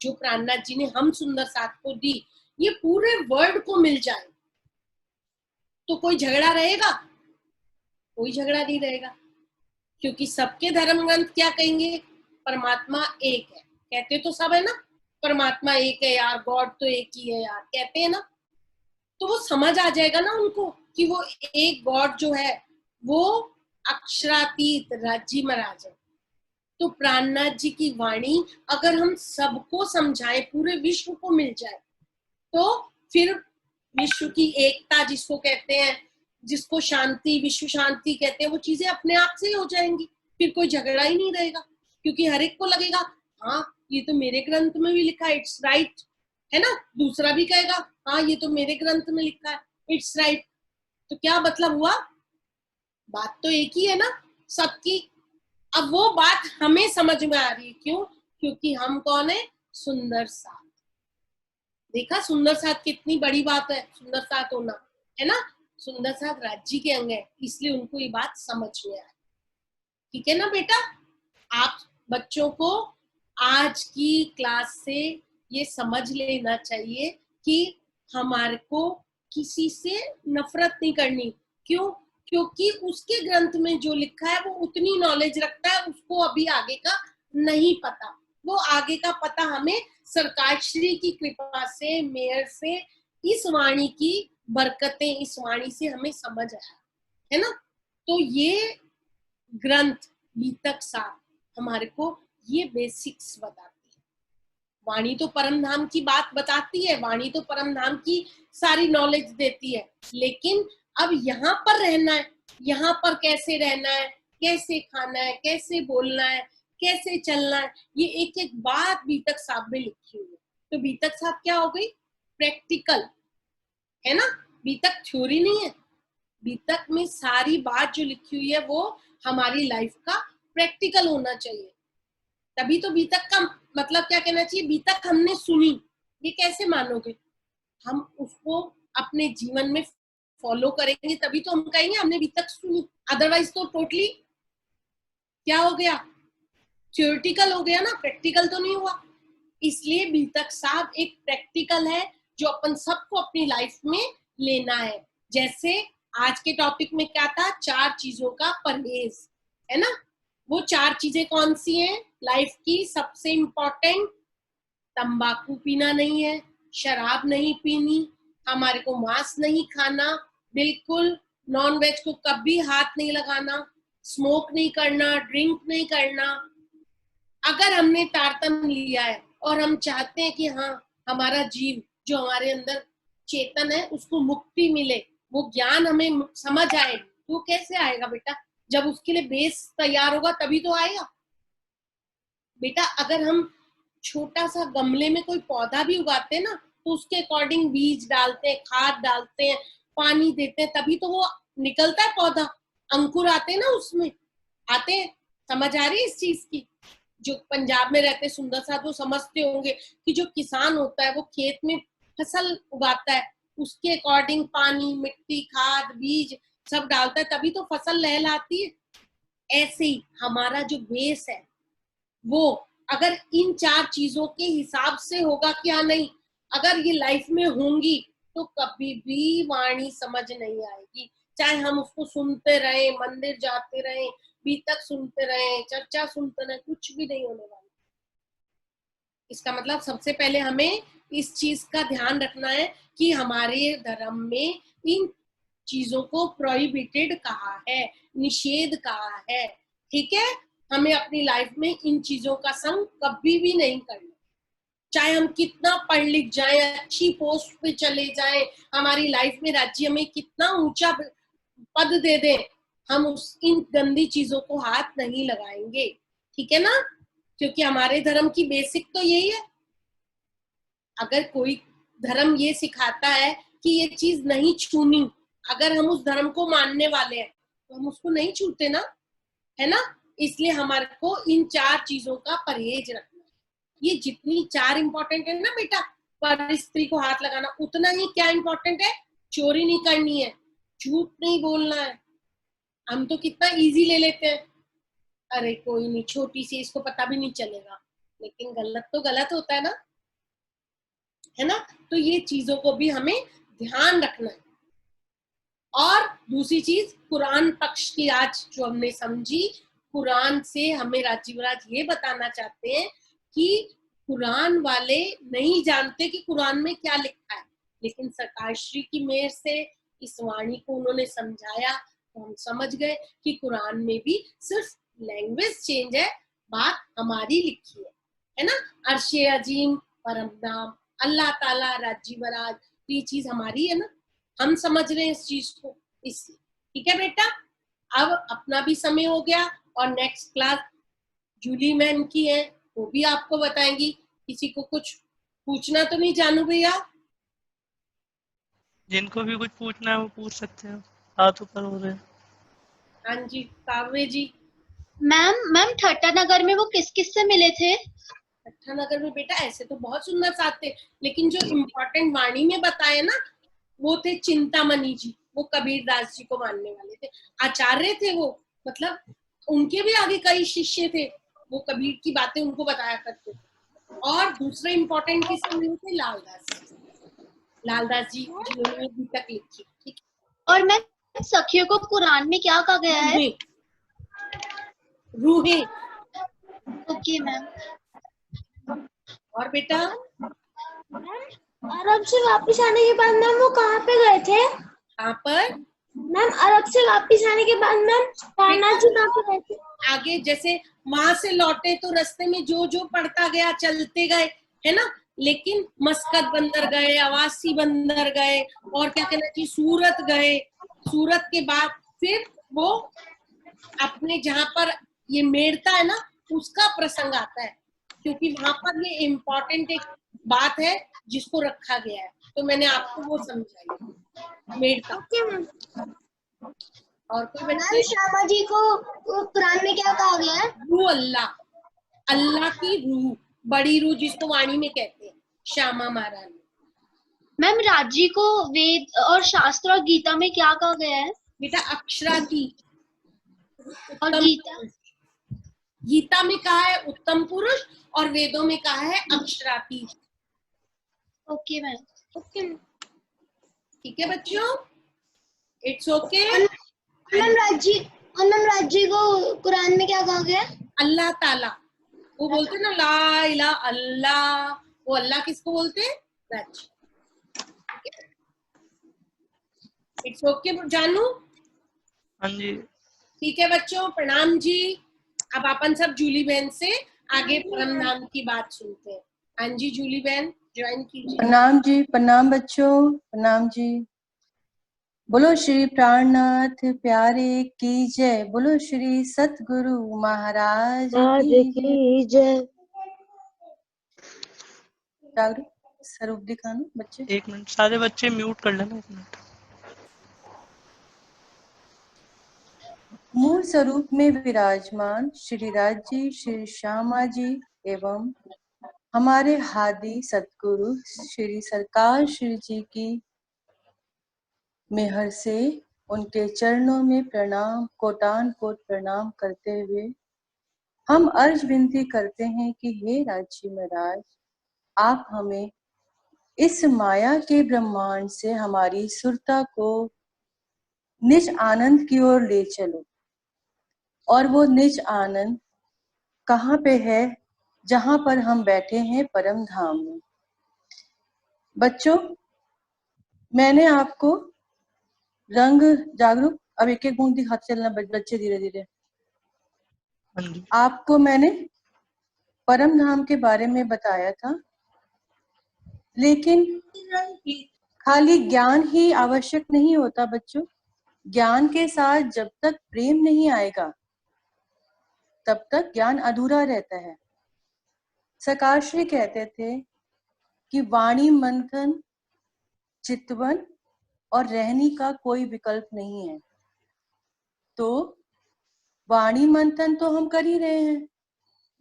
जो प्राणनाथ जी ने हम सुंदर साथ को दी, ये पूरे वर्ल्ड को मिल जाए तो कोई झगड़ा रहेगा? कोई झगड़ा नहीं रहेगा। क्योंकि सबके धर्म ग्रंथ क्या कहेंगे? परमात्मा एक है। कहते तो सब है ना, परमात्मा एक है यार, गॉड तो एक ही है यार, कहते हैं ना। तो वो समझ आ जाएगा ना उनको कि वो एक गॉड जो है वो अक्षरातीत राजी महाराज है। तो प्राणनाथ जी की वाणी अगर हम सबको समझाएं, पूरे विश्व को मिल जाए, तो फिर विश्व की एकता जिसको कहते हैं, जिसको शांति, विश्व शांति कहते हैं, वो चीजें अपने आप से ही हो जाएंगी। फिर कोई झगड़ा ही नहीं रहेगा। क्योंकि हर एक को लगेगा हाँ ये तो मेरे ग्रंथ में भी लिखा है, इट्स राइट, है ना। दूसरा भी कहेगा हाँ ये तो मेरे ग्रंथ में लिखा है, इट्स राइट। तो क्या मतलब हुआ? बात तो एक ही है ना सबकी। अब वो बात हमें समझ में आ रही है। क्यों? क्योंकि हम कौन है? सुंदर साथ। देखा सुंदर साथ कितनी बड़ी बात है, सुंदर साथ होना, है ना। सुंदर साथ राज्य के अंग है, इसलिए उनको ये बात समझ में आए। ठीक है ना बेटा। आप बच्चों को आज की क्लास से ये समझ लेना चाहिए कि हमारे को किसी से नफरत नहीं करनी। क्यों? क्योंकि उसके ग्रंथ में जो लिखा है वो उतनी नॉलेज रखता है, उसको अभी आगे का नहीं पता। वो आगे का पता हमें सरकार श्री की कृपा से, मेयर से, इस वाणी की बरकतें, इस वाणी से हमें समझ आया, है ना। तो ये ग्रंथ बीतक साहब हमारे को ये बेसिक्स बताती है। वाणी तो परम धाम की बात बताती है, वाणी तो परम धाम की सारी नॉलेज देती है, लेकिन अब यहाँ पर रहना है, यहाँ पर कैसे रहना है, कैसे खाना है, कैसे बोलना है, कैसे चलना है, ये एक एक बात बीतक साहब में लिखी हुई है। तो बीतक साहब क्या हो गई? प्रैक्टिकल, है ना। बीतक थ्योरी नहीं है। बीतक में सारी बात जो लिखी हुई है वो हमारी लाइफ का प्रैक्टिकल होना चाहिए। तभी तो बीतक का मतलब क्या कहना चाहिए? बीतक हमने सुनी, ये कैसे मानोगे? हम उसको अपने जीवन में फॉलो करेंगे तभी तो हम कहेंगे हमने बीतक सुनी। अदरवाइज तो टोटली क्या हो गया? थ्योरेटिकल हो गया ना, प्रैक्टिकल तो नहीं हुआ। इसलिए बीतक साहब एक प्रैक्टिकल है जो अपन सबको अपनी लाइफ में लेना है। जैसे आज के टॉपिक में क्या था? 4 चीजों का परहेज, है ना। वो 4 चीजें कौन सी हैं? लाइफ की सबसे इंपॉर्टेंट, तंबाकू पीना नहीं है, शराब नहीं पीनी, हमारे को मांस नहीं खाना, बिल्कुल नॉन वेज को कभी हाथ नहीं लगाना, स्मोक नहीं करना, ड्रिंक नहीं करना। अगर हमने तारतम लिया है और हम चाहते हैं कि हाँ हमारा जीव जो हमारे अंदर चेतन है उसको मुक्ति मिले, वो ज्ञान हमें समझ आए, तो कैसे आएगा बेटा? जब उसके लिए बेस तैयार होगा तभी तो आएगा बेटा। अगर हम छोटा सा गमले में कोई पौधा भी उगाते हैं ना तो उसके अकॉर्डिंग बीज डालते हैं, खाद डालते हैं, पानी देते हैं, तभी तो वो निकलता है पौधा, अंकुर आते हैं ना उसमें, आते हैं। समझ आ रही है इस चीज की? जो पंजाब में रहते सुंदर साथ वो समझते होंगे कि जो किसान होता है वो खेत में फसल उगाता है, उसके अकॉर्डिंग पानी, मिट्टी, खाद, बीज सब डालता है, तभी तो फसल लहलाती है। ऐसे ही हमारा जो बेस है वो अगर इन 4 चीजों के हिसाब से होगा कि हाँ नहीं, अगर ये लाइफ में होंगी तो कभी भी वाणी समझ नहीं आएगी। चाहे हम उसको सुनते रहे, मंदिर जाते रहे, बीतक सुनते रहे, चर्चा सुनते रहे, कुछ भी नहीं होने वाला। इसका मतलब सबसे पहले हमें इस चीज का ध्यान रखना है कि हमारे धर्म में इन चीजों को प्रोहिबिटेड कहा है, निषेध कहा है। ठीक है, हमें अपनी लाइफ में इन चीजों का संग कभी भी नहीं करना। चाहे हम कितना पढ़ लिख जाएं, अच्छी पोस्ट पे चले जाएं, हमारी लाइफ में राज्य में कितना ऊंचा पद दे दें, हम उस इन गंदी चीजों को हाथ नहीं लगाएंगे। ठीक है ना? क्योंकि हमारे धर्म की बेसिक तो यही है। अगर कोई धर्म ये सिखाता है कि ये चीज नहीं छूनी, अगर हम उस धर्म को मानने वाले हैं तो हम उसको नहीं छूते ना, है ना? इसलिए हमारे को इन 4 चीजों का परहेज रखना है। ये जितनी 4 इंपॉर्टेंट है ना बेटा, पर स्त्री को हाथ लगाना, उतना ही क्या इंपॉर्टेंट है, चोरी नहीं करनी है, झूठ नहीं बोलना है। हम तो कितना इजी ले लेते हैं, अरे कोई नहीं, छोटी सी, इसको पता भी नहीं चलेगा, लेकिन गलत तो गलत होता है ना, है ना? तो ये चीजों को भी हमें ध्यान रखना है। और दूसरी चीज, कुरान पक्ष की आज जो हमने समझी, कुरान से हमें राजीव राज ये बताना चाहते हैं कि कुरान वाले नहीं जानते कि कुरान में क्या लिखा है, लेकिन सरकार श्री की मेहर से इस वाणी को उन्होंने समझाया तो हम समझ गए कि कुरान में भी सिर्फ लैंग्वेज चेंज है, बात हमारी लिखी है ना? अर्शे अजीम, परम नाम, अल्लाह ताला, राजीव राज, ये चीज हमारी है ना, हम समझ रहे हैं इस चीज को, इसलिए। ठीक है बेटा, अब अपना भी समय हो गया और नेक्स्ट क्लास जूली मैम की है, वो भी आपको बताएंगी। किसी को कुछ पूछना तो नहीं जानू भैया?
जिनको भी कुछ पूछना है वो पूछ सकते हैं, हाथ ऊपर हो रहे हैं।
हाँ जी, काव्य जी।
मैम ठट्टा नगर में वो किस किस से मिले थे?
ठट्टा नगर में बेटा ऐसे तो बहुत सुंदर साथ थे, लेकिन जो इम्पोर्टेंट वाणी में बताए ना, वो थे चिंतामणि जी, वो कबीर दास जी को मानने वाले थे, आचार्य थे वो, मतलब उनके भी आगे कई शिष्य थे, वो कबीर की बातें उनको बताया करते थे। और दूसरे इम्पोर्टेंट किससे मिले थे? लालदास जी जिन्होंने गीता लिखी। ठीक
और मैम सखियों को कुरान में क्या कहा गया है?
है, रूहे।
Okay ma'am.
और बेटा
अरब से वापस आने के बाद मैम वो कहाँ पे गए थे?
यहाँ पर
मैम अरब से वापस आने के बाद मैम कायनात जी कहाँ पे गए थे?
आगे जैसे वहां से लौटे तो रास्ते में जो जो पढ़ता गया चलते गए, है ना? लेकिन मस्कत बंदर गए, अवासी बंदर गए, और क्या कहना चाहिए, सूरत गए। सूरत के बाद फिर वो अपने जहां पर ये मेड़ता है ना, उसका प्रसंग आता है, क्योंकि वहां पर ये इम्पोर्टेंट एक बात है जिसको रखा गया है, तो मैंने आपको वो समझाई, मेड़ता।
Okay ma'am.
और कोई
मैम
बच्चे?
श्यामा जी को कुरान में क्या कहा गया है?
रूह अल्लाह, अल्लाह की रूह, बड़ी रूह जिसको वाणी में कहते हैं, श्यामा महारानी।
मैम राजी को वेद और शास्त्र और गीता में क्या कहा गया है?
बेटा अक्षरातीत,
और
उत्तम
गीता?
पुरुष। गीता में कहा है उत्तम पुरुष और वेदों में कहा है अक्षरातीत।
Okay ma'am.
Okay ma'am.
ठीक है बच्चों, इट्स ओके।
मैम राजी को कुरान में क्या कहा गया है?
अल्लाह ताला, वो बोलते ना ला इलाहा अल्लाह, वो अल्लाह किसको बोलते हैं? रज। इट्स ओके जानू?
हाँ जी।
ठीक है बच्चों, प्रणाम जी। अब अपन सब जूली बहन से आगे परम नाम की बात सुनते हैं। हाँ जी जूली बहन ज्वाइन कीजिए।
प्रणाम जी, प्रणाम बच्चों, प्रणाम जी। बोलो श्री प्राणनाथ प्यारे की जय, बोलो श्री सतगुरु महाराज की जय। जागरूक स्वरूप दिखाना बच्चे।
एक मिनट, सारे बच्चे म्यूट कर लेना, एक मिनट।
मूल स्वरूप में विराजमान श्री राज जी, श्री श्यामा जी एवं हमारे हादी सतगुरु श्री सरकार श्री जी की मेहर से उनके चरणों में प्रणाम, कोटान कोट प्रणाम करते हुए हम अर्ज विनती करते हैं कि हे राजी महाराज, आप हमें इस माया के ब्रह्मांड से हमारी सुरता को निज आनंद की ओर ले चलो। और वो निज आनंद कहाँ पे है? जहां पर हम बैठे हैं, परम धाम में। बच्चों, मैंने आपको रंग जागरूक, अब एक एक बूंद हाथ चलना बच्चे, धीरे धीरे।
हाँ जी।
आपको मैंने परम धाम के बारे में बताया था, लेकिन खाली ज्ञान ही आवश्यक नहीं होता बच्चों। ज्ञान के साथ जब तक प्रेम नहीं आएगा तब तक ज्ञान अधूरा रहता है। सकाश्री कहते थे कि वाणी मंथन, चितवन और रहनी का कोई विकल्प नहीं है। तो वाणी मंथन तो हम कर ही रहे हैं,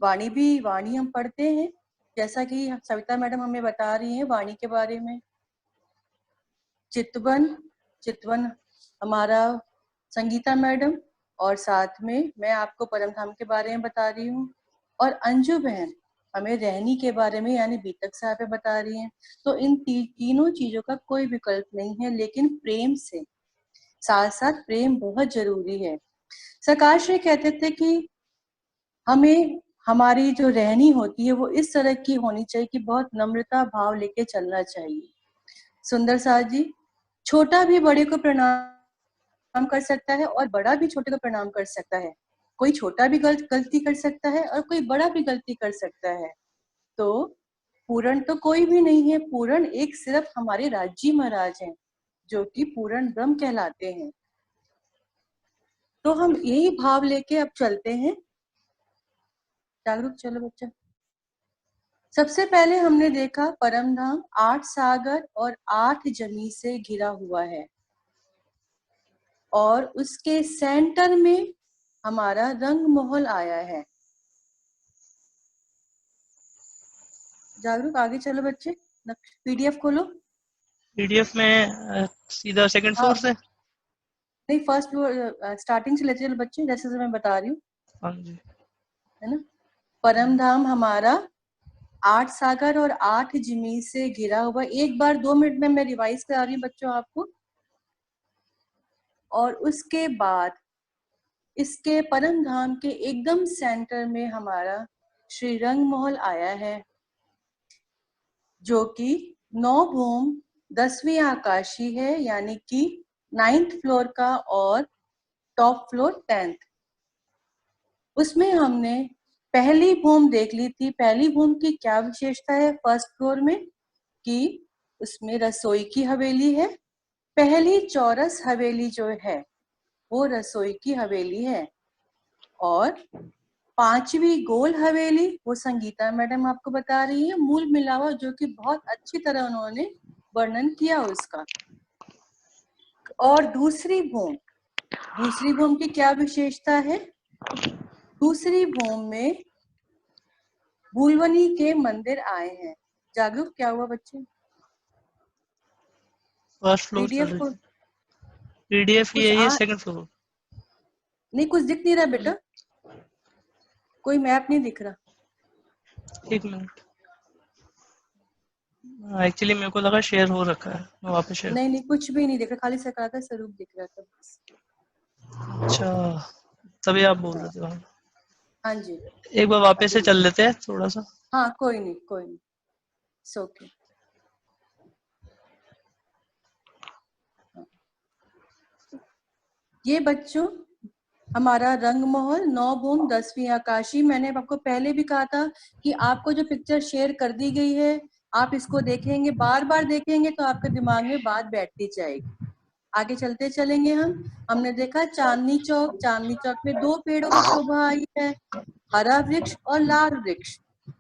वाणी हम पढ़ते हैं, जैसा कि सविता मैडम हमें बता रही हैं वाणी के बारे में। चितवन हमारा संगीता मैडम, और साथ में मैं आपको परम धाम के बारे में बता रही हूँ, और अंजू बहन हमें रहनी के बारे में यानी बीतक साहब बता रही हैं। तो इन तीनों चीजों का कोई विकल्प नहीं है, लेकिन प्रेम से साथ साथ प्रेम बहुत जरूरी है। सकाश जी कहते थे कि हमें हमारी जो रहनी होती है वो इस तरह की होनी चाहिए कि बहुत नम्रता भाव लेके चलना चाहिए। सुंदर साथ जी, छोटा भी बड़े को प्रणाम कर सकता है और बड़ा भी छोटे को प्रणाम कर सकता है। कोई छोटा भी गलती कर सकता है और कोई बड़ा भी गलती कर सकता है। तो पूर्ण तो कोई भी नहीं है, पूर्ण एक सिर्फ हमारे राजी महाराज हैं जो कि पूर्ण ब्रह्म कहलाते हैं। तो हम यही भाव लेके अब चलते हैं। जागरूक चलो बच्चा। सबसे पहले हमने देखा परम धाम 8 सागर और 8 जमी से घिरा हुआ है, और उसके सेंटर में हमारा रंग महल आया है। जागरूक आगे चलो बच्चे, पीडीएफ खोलो।
पीडीएफ में सीधा सेकंड फ्लोर से?
नहीं, फर्स्ट फ्लोर स्टार्टिंग से लेते चलो बच्चे, जैसे मैं बता रही हूँ।
हाँ जी।
है ना? परम धाम हमारा 8 सागर और 8 जिमी से घिरा हुआ। एक बार 2 मिनट में मैं रिवाइज करा रही हूँ बच्चों आपको। और उसके बाद इसके परम धाम के एकदम सेंटर में हमारा श्री रंग महल आया है, जो कि 9 भूम 10वीं आकाशी है, यानी कि 9th फ्लोर का और टॉप फ्लोर 10th। उसमें हमने पहली भूम देख ली थी। पहली भूम की क्या विशेषता है फर्स्ट फ्लोर में? कि उसमें रसोई की हवेली है। पहली चौरस हवेली जो है वो रसोई की हवेली है, और 5वीं गोल हवेली वो संगीता मैडम आपको बता रही है, मूल मिलावा, जो कि बहुत अच्छी तरह उन्होंने वर्णन किया उसका। और दूसरी भूम की क्या विशेषता है? दूसरी भूम में भूलवनी के मंदिर आए हैं। जागरूक क्या हुआ बच्चे?
फर्स्ट फ्लोर चल रही है पीडीएफ, ये है सेकंड फ्लोर।
नहीं, कुछ दिख नहीं रहा बेटा, कोई मैप नहीं दिख रहा।
एक मिनट, एक्चुअली मेरे को लगा शेयर हो रखा है, मैं वापस शेयर।
नहीं, कुछ भी नहीं दिख रहा, खाली सकारा का स्वरूप दिख रहा था बस।
अच्छा, तभी आप बोल रहे थे।
हाँ जी,
एक बार वापस से चल लेते हैं थोड़ा सा।
हाँ, कोई नहीं, ओके। ये बच्चों हमारा रंग महल 9 भूम 10वीं आकाशी। मैंने आपको पहले भी कहा था कि आपको जो पिक्चर शेयर कर दी गई है, आप इसको देखेंगे, बार बार देखेंगे तो आपके दिमाग में बात बैठती जाएगी। आगे चलते चलेंगे हमने देखा चांदनी चौक में 2 पेड़ों की शोभा आई है, हरा वृक्ष और लाल वृक्ष।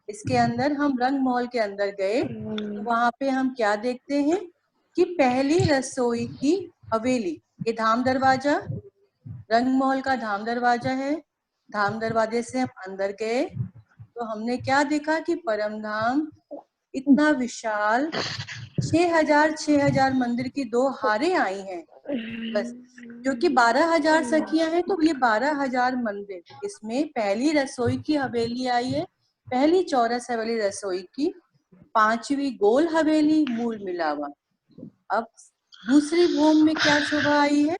इसके अंदर हम रंग महल के अंदर गए तो वहां पे हम क्या देखते हैं कि पहली रसोई की हवेली, ये धाम दरवाजा, रंगमहल का धाम दरवाजा है। धाम दरवाजे से हम अंदर गए तो हमने क्या देखा कि परम धाम इतना विशाल 6000 मंदिर की 2 हारें आई हैं बस, क्योंकि 12,000 सखियां हैं तो ये 12,000 मंदिर। इसमें पहली रसोई की हवेली आई है, पहली चौरस हवेली रसोई की, 5वीं गोल हवेली मूल मिलावा। अब दूसरी भूमि में क्या शोभा आई है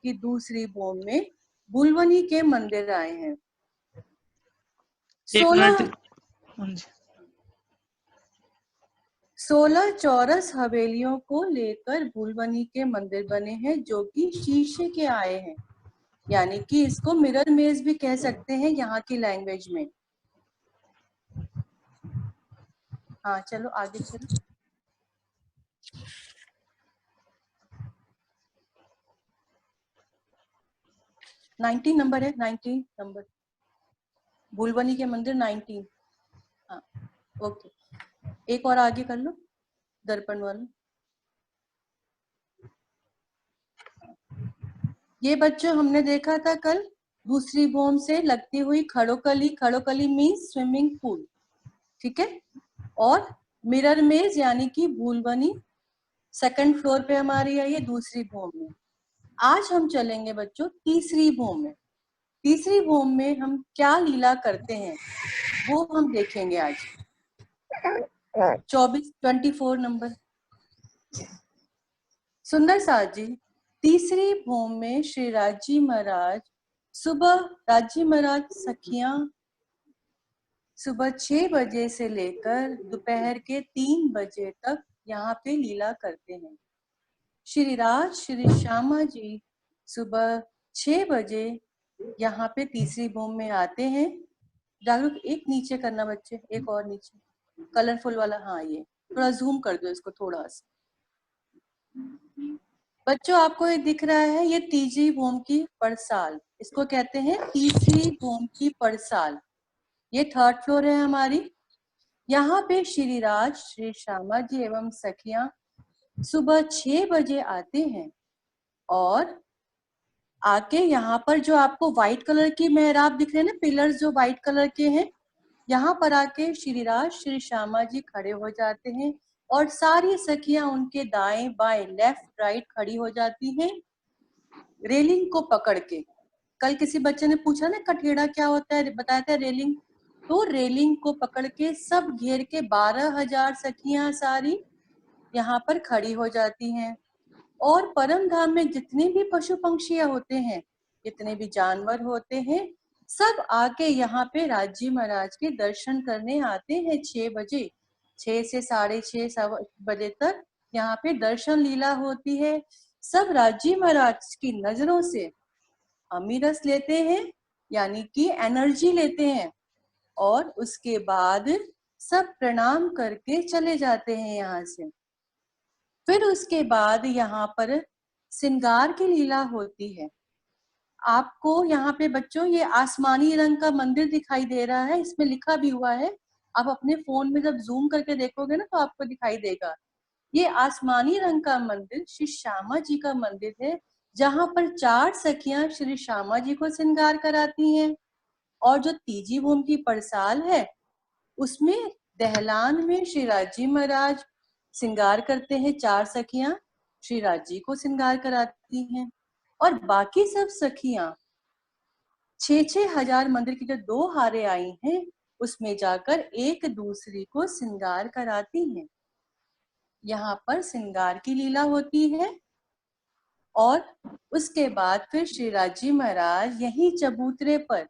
कि दूसरी भूमि में बुलवनी के मंदिर आए हैं।
एक
16
मिनट। हाँ जी।
16 चौरस हवेलियों को लेकर बुलवनी के मंदिर बने हैं जो कि शीशे के आए हैं, यानी कि इसको मिरर मेज भी कह सकते हैं यहाँ की लैंग्वेज में। हाँ चलो आगे चलो। नाइनटीन नंबर है, 19 नंबर, बुलवनी के मंदिर 19। हाँ ओके, एक और आगे कर लो, दर्पण वाला। ये बच्चों हमने देखा था कल दूसरी भूमि से लगती हुई खड़ोकली। खड़ोकली मीन्स स्विमिंग पूल, ठीक है। और मिरर मेज यानी कि बुलवनी सेकंड फ्लोर पे हमारी है ये दूसरी भूमि में। आज हम चलेंगे बच्चों तीसरी भूमि में। तीसरी भूमि में हम क्या लीला करते हैं वो हम देखेंगे आज। 24 नंबर। सुंदर साथ जी, तीसरी भूमि में श्री राजी महाराज सुबह, राजी महाराज सखियां सुबह 6 बजे से लेकर दोपहर के 3 बजे तक यहाँ पे लीला करते हैं। श्री राज श्री श्यामा जी सुबह 6 बजे यहाँ पे तीसरी भूमि में आते हैं। जागरूक एक नीचे करना बच्चे, एक और नीचे कलरफुल वाला। हाँ ये थोड़ा जूम कर दो इसको थोड़ा सा। बच्चों आपको ये दिख रहा है, ये तीसरी भूमि की पड़साल, इसको कहते हैं तीसरी भूमि की पड़साल। ये 3rd फ्लोर है हमारी। यहाँ पे श्री राज श्री श्यामा जी एवं सखियां सुबह 6 बजे आते हैं और आके यहाँ पर जो आपको व्हाइट कलर की मेहराब दिख रहे हैं ना, पिलर्स जो व्हाइट कलर के हैं, यहाँ पर आके श्री राज श्री श्यामा जी खड़े हो जाते हैं और सारी सखियां उनके दाएं बाएं लेफ्ट राइट खड़ी हो जाती हैं रेलिंग को पकड़ के। कल किसी बच्चे ने पूछा ना कठेड़ा क्या होता है, बताया था रेलिंग। तो रेलिंग को पकड़ के सब घेर के 12,000 सखियां सारी यहाँ पर खड़ी हो जाती हैं। और परम धाम में जितने भी पशु पंक्षियां होते हैं, जितने भी जानवर होते हैं, सब आके यहाँ पे राजी महाराज के दर्शन करने आते हैं 6 बजे। 6 से 6:30 बजे तक यहाँ पे दर्शन लीला होती है। सब राजी महाराज की नजरों से अमीरस लेते हैं, यानी कि एनर्जी लेते हैं, और उसके बाद सब प्रणाम करके चले जाते हैं यहाँ से। फिर उसके बाद यहाँ पर श्रृंगार की लीला होती है। आपको यहाँ पे बच्चों ये आसमानी रंग का मंदिर दिखाई दे रहा है, इसमें लिखा भी हुआ है। आप अपने फोन में जब जूम करके देखोगे ना तो आपको दिखाई देगा। ये आसमानी रंग का मंदिर श्री श्यामा जी का मंदिर है, जहाँ पर 4 सखियां श्री श्यामा जी को श्रृंगार कराती हैं। और जो तीजी भूमि की पड़साल है उसमें दहलान में श्री राजी महाराज श्रृंगार करते हैं। 4 सखियां श्री राजी को श्रृंगार कराती हैं और बाकी सब सखियां 6-6 हजार मंदिर की जो 2 हारें आई हैं उसमें जाकर एक दूसरी को श्रृंगार कराती हैं। यहाँ पर श्रृंगार की लीला होती है। और उसके बाद फिर श्री राजी महाराज यही चबूतरे पर,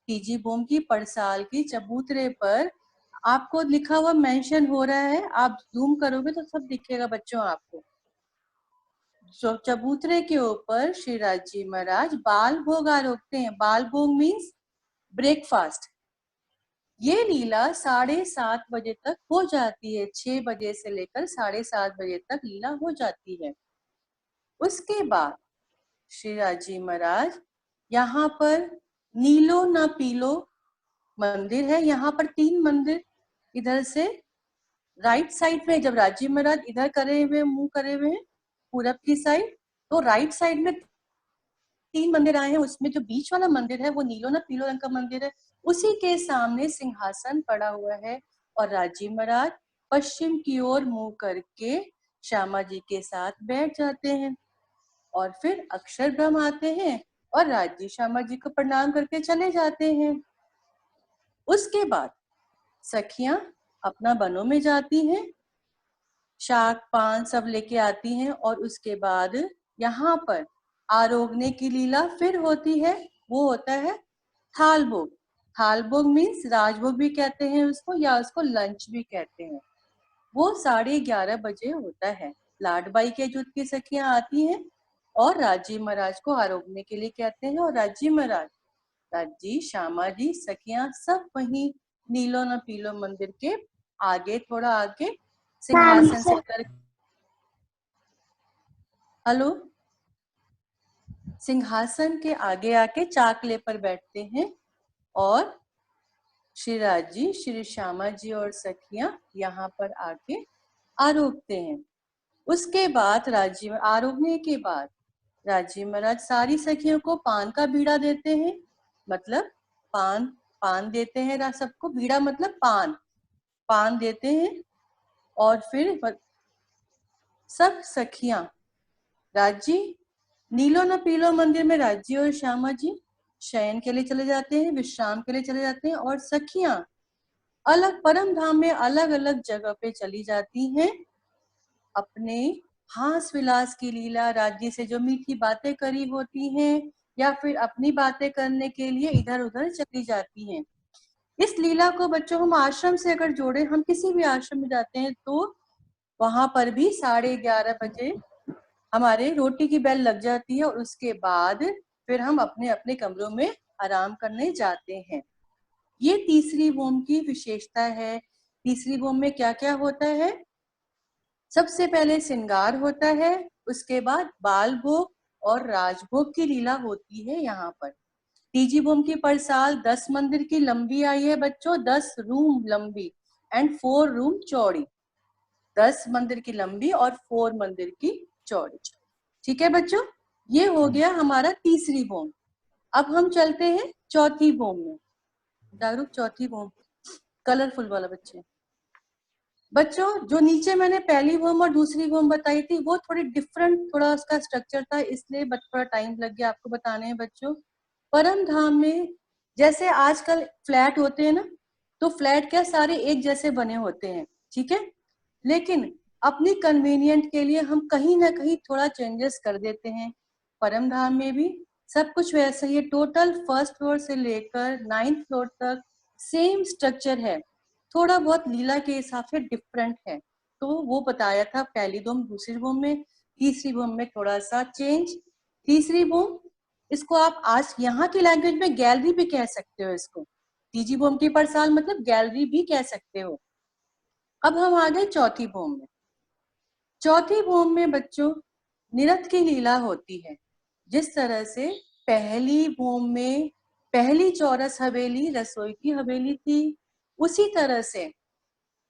तीजी भूमि की पड़साल की चबूतरे पर, आपको लिखा हुआ मेंशन हो रहा है, आप जूम करोगे तो सब दिखेगा बच्चों आपको। चबूतरे के ऊपर श्री राजी महाराज बाल भोग आरोपते हैं। बाल भोग मीन्स ब्रेकफास्ट। ये लीला 7:30 बजे तक हो जाती है। 6 बजे से लेकर 7:30 बजे तक लीला हो जाती है। उसके बाद श्री राजी महाराज यहाँ पर नीलो न पीलो मंदिर है। यहाँ पर 3 मंदिर, इधर से राइट साइड में जब राजी महाराज इधर करे हुए मुंह करे हुए हैं पूरब की साइड, तो राइट साइड में 3 मंदिर आए हैं, उसमें जो बीच वाला मंदिर है वो नीलो ना पीलो रंग का मंदिर है, उसी के सामने सिंहासन पड़ा हुआ है और राजी महाराज पश्चिम की ओर मुंह करके श्यामा जी के साथ बैठ जाते हैं और फिर अक्षर ब्रह्म आते हैं और राजी श्यामा जी को प्रणाम करके चले जाते हैं। उसके बाद सखियां अपना बनों में जाती हैं, शाक पान सब लेके आती हैं और उसके बाद यहाँ पर आरोगने की लीला फिर होती है। वो होता है थाल भोग। थाल भोग मीन्स राजभोग भी कहते हैं उसको, या उसको लंच भी कहते हैं। वो 11:30 बजे होता है। लाडबाई के जुट की सखियां आती हैं और राजी महाराज को आरोगने के लिए कहते हैं और राजी महाराज, राजी श्यामा जी सखियां सब वहीं नीलो न पीलो मंदिर के आगे, थोड़ा आगे सिंहासन से कर हेलो सिंहासन के आगे आके चाकले पर बैठते हैं और श्री राजी, श्री श्यामा जी और सखियां यहाँ पर आके आरोगते हैं। उसके बाद आरोगने के बाद राजी महाराज सारी सखियों को पान का बीड़ा देते हैं, मतलब पान देते हैं सबको। बीड़ा मतलब पान देते हैं और फिर सब सखियां राजी नीलो न पीलो मंदिर में राजी और श्यामा जी शयन के लिए चले जाते हैं, विश्राम के लिए चले जाते हैं और सखियां अलग परम धाम में अलग अलग जगह पे चली जाती हैं। अपने हास विलास की लीला, राज्य से जो मीठी बातें करी होती हैं या फिर अपनी बातें करने के लिए इधर उधर चली जाती हैं। इस लीला को बच्चों हम आश्रम से अगर जोड़े, हम किसी भी आश्रम में जाते हैं तो वहां पर भी 11:30 बजे हमारे रोटी की बेल लग जाती है और उसके बाद फिर हम अपने अपने कमरों में आराम करने जाते हैं। ये तीसरी भूम की विशेषता है। तीसरी भूम में क्या क्या होता है? सबसे पहले श्रृंगार होता है, उसके बाद बाल भोग और राजभोग की लीला होती है। यहाँ पर तीजी भूम की पर साल 10 मंदिर की लंबी आई है बच्चों, 10 रूम लंबी एंड 4 रूम चौड़ी। 10 मंदिर की लंबी और 4 मंदिर की चौड़ी। ठीक है बच्चों, ये हो गया हमारा तीसरी भूम। अब हम चलते हैं चौथी भूम में। जागरूक चौथी भूम, कलरफुल वाला बच्चों जो नीचे मैंने पहली भूम और दूसरी भूम बताई थी वो थोड़ी डिफरेंट, थोड़ा उसका स्ट्रक्चर था, इसलिए थोड़ा टाइम लग गया आपको बताने में बच्चों। परम धाम में जैसे आजकल फ्लैट होते हैं ना, तो फ्लैट क्या सारे एक जैसे बने होते हैं, ठीक है, लेकिन अपनी कन्वीनियंट के लिए हम कहीं ना कहीं थोड़ा चेंजेस कर देते हैं। परम धाम में भी सब कुछ वैसा ही है। टोटल फर्स्ट फ्लोर से लेकर 9th फ्लोर तक सेम स्ट्रक्चर है, थोड़ा बहुत लीला के हिसाब से डिफरेंट है। तो वो बताया था पहली भूम दूसरी भूम में, तीसरी भूम में थोड़ा सा चेंज। तीसरी भूम, इसको आप आज यहाँ की लैंग्वेज में गैलरी भी कह सकते हो इसको। तीजी भूम की पर साल मतलब गैलरी भी कह सकते हो। अब हम आ गए चौथी भूम में। चौथी भूम में बच्चों निरत की लीला होती है। जिस तरह से पहली भूम में पहली चौरस हवेली रसोई की हवेली थी, उसी तरह से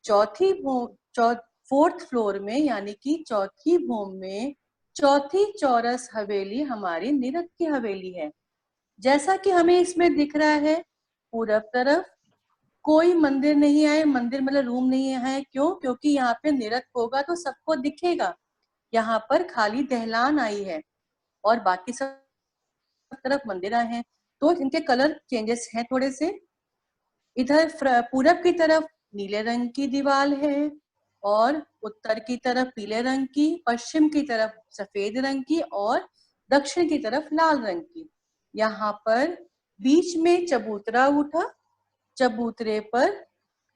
चौथी भूम 4th फ्लोर में यानी कि चौथी भूम में चौथी चौरस हवेली हमारी निरत की हवेली है। जैसा कि हमें इसमें दिख रहा है, पूरब तरफ कोई मंदिर नहीं है, मंदिर मतलब रूम नहीं है। क्यों? क्योंकि यहाँ पे निरत होगा तो सबको दिखेगा। यहाँ पर खाली दहलान आई है और बाकी सब तरफ मंदिर आए हैं, तो इनके कलर चेंजेस हैं थोड़े से। इधर पूरब की तरफ नीले रंग की दीवार है और उत्तर की तरफ पीले रंग की, पश्चिम की तरफ सफेद रंग की और दक्षिण की तरफ लाल रंग की। यहाँ पर बीच में चबूतरा उठा, चबूतरे पर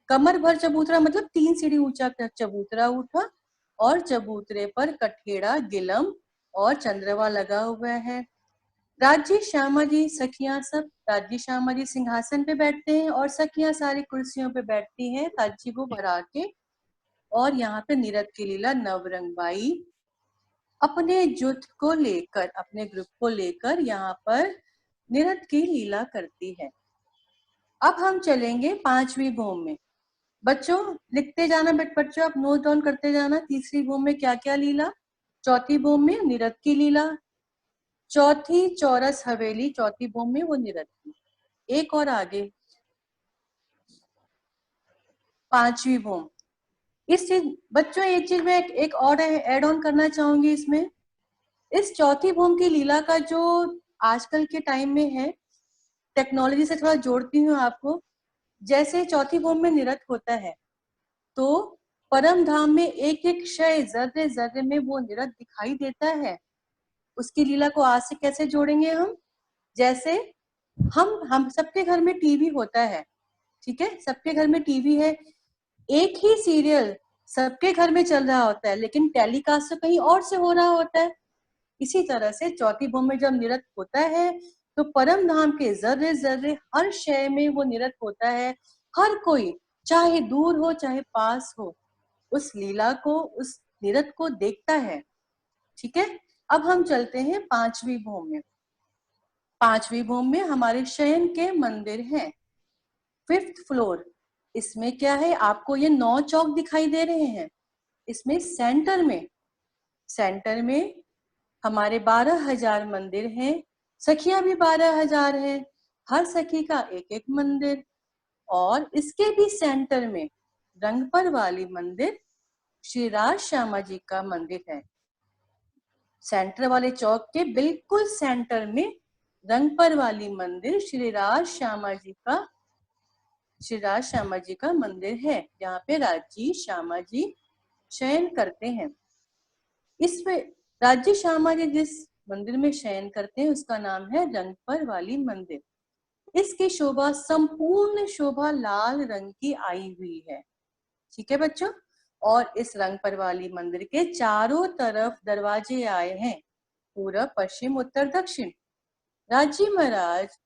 कमर भर चबूतरा मतलब 3 सीढ़ी ऊंचा चबूतरा उठा और चबूतरे पर कठेड़ा, गिलम और चंद्रवा लगा हुआ है। राज्य श्यामा जी सखियां सब, राज्य श्यामा जी सिंहासन पे बैठते हैं और सखियां सारी कुर्सियों पे बैठती हैं ताजी को भरा के। और यहाँ पे निरत की लीला नवरंग बाई अपने जुट को लेकर, अपने ग्रुप को लेकर यहाँ पर निरत की लीला करती है। अब हम चलेंगे 5वीं भूम में। बच्चों लिखते जाना, बच्चों आप नोट डाउन करते जाना। तीसरी भूम में क्या क्या लीला, चौथी भूम में निरत की लीला, चौथी चौरस हवेली, चौथी भूमि में वो निरत थी। एक और आगे, पांचवी भूमि। इस चीज बच्चों, एक चीज में एक और ऐड ऑन करना चाहूंगी इसमें। इस चौथी भूमि की लीला का जो आजकल के टाइम में है, टेक्नोलॉजी से थोड़ा जोड़ती हूँ आपको। जैसे चौथी भूमि में निरत होता है तो परम धाम में एक एक क्षय जर्रे जर्रे में वो निरत दिखाई देता है। उसकी लीला को आज से कैसे जोड़ेंगे हम? जैसे हम सबके घर में टीवी होता है, ठीक है, सबके घर में टीवी है, एक ही सीरियल सबके घर में चल रहा होता है, लेकिन टेलीकास्ट तो कहीं और से हो रहा होता है। इसी तरह से चौथी भूमि में जब निरत होता है तो परम धाम के जर्रे जर्रे हर शय में वो निरत होता है। हर कोई, चाहे दूर हो चाहे पास हो, उस लीला को, उस निरत को देखता है। ठीक है, अब हम चलते हैं पांचवी भूमि में। पांचवी भूमि में हमारे शयन के मंदिर हैं, 5th फ्लोर। इसमें क्या है, आपको ये 9 चौक दिखाई दे रहे हैं। इसमें सेंटर में हमारे 12,000 मंदिर हैं। सखियां भी 12,000 हैं, हर सखी का एक एक मंदिर। और इसके भी सेंटर में रंगपर वाली मंदिर श्री राज श्यामा जी का मंदिर है। सेंटर वाले चौक के बिल्कुल सेंटर में रंगपर वाली मंदिर श्री राज श्यामा जी का मंदिर है, जहाँ पे राजी श्यामा जी शयन करते हैं। इसमें राजी श्यामा जी जिस मंदिर में शयन करते हैं उसका नाम है रंगपर वाली मंदिर। इसकी शोभा, संपूर्ण शोभा लाल रंग की आई हुई है। ठीक है बच्चों, और इस रंगपर वाली मंदिर के चारों तरफ दरवाजे आए हैं, पूरब पश्चिम उत्तर दक्षिण। राजी महाराज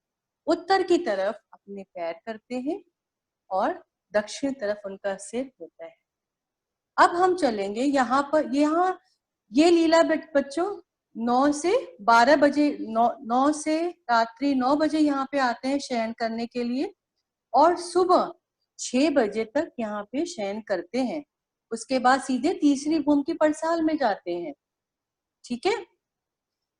उत्तर की तरफ अपने पैर करते हैं और दक्षिण तरफ उनका सिर होता है। अब हम चलेंगे यहाँ पर, यहाँ ये लीला बच्चों 9 से 12 बजे, 9 से रात्रि 9 बजे यहाँ पे आते हैं शयन करने के लिए, और सुबह 6 बजे तक यहाँ पे शयन करते हैं। उसके बाद सीधे तीसरी भूमि की पड़साल में जाते हैं। ठीक है,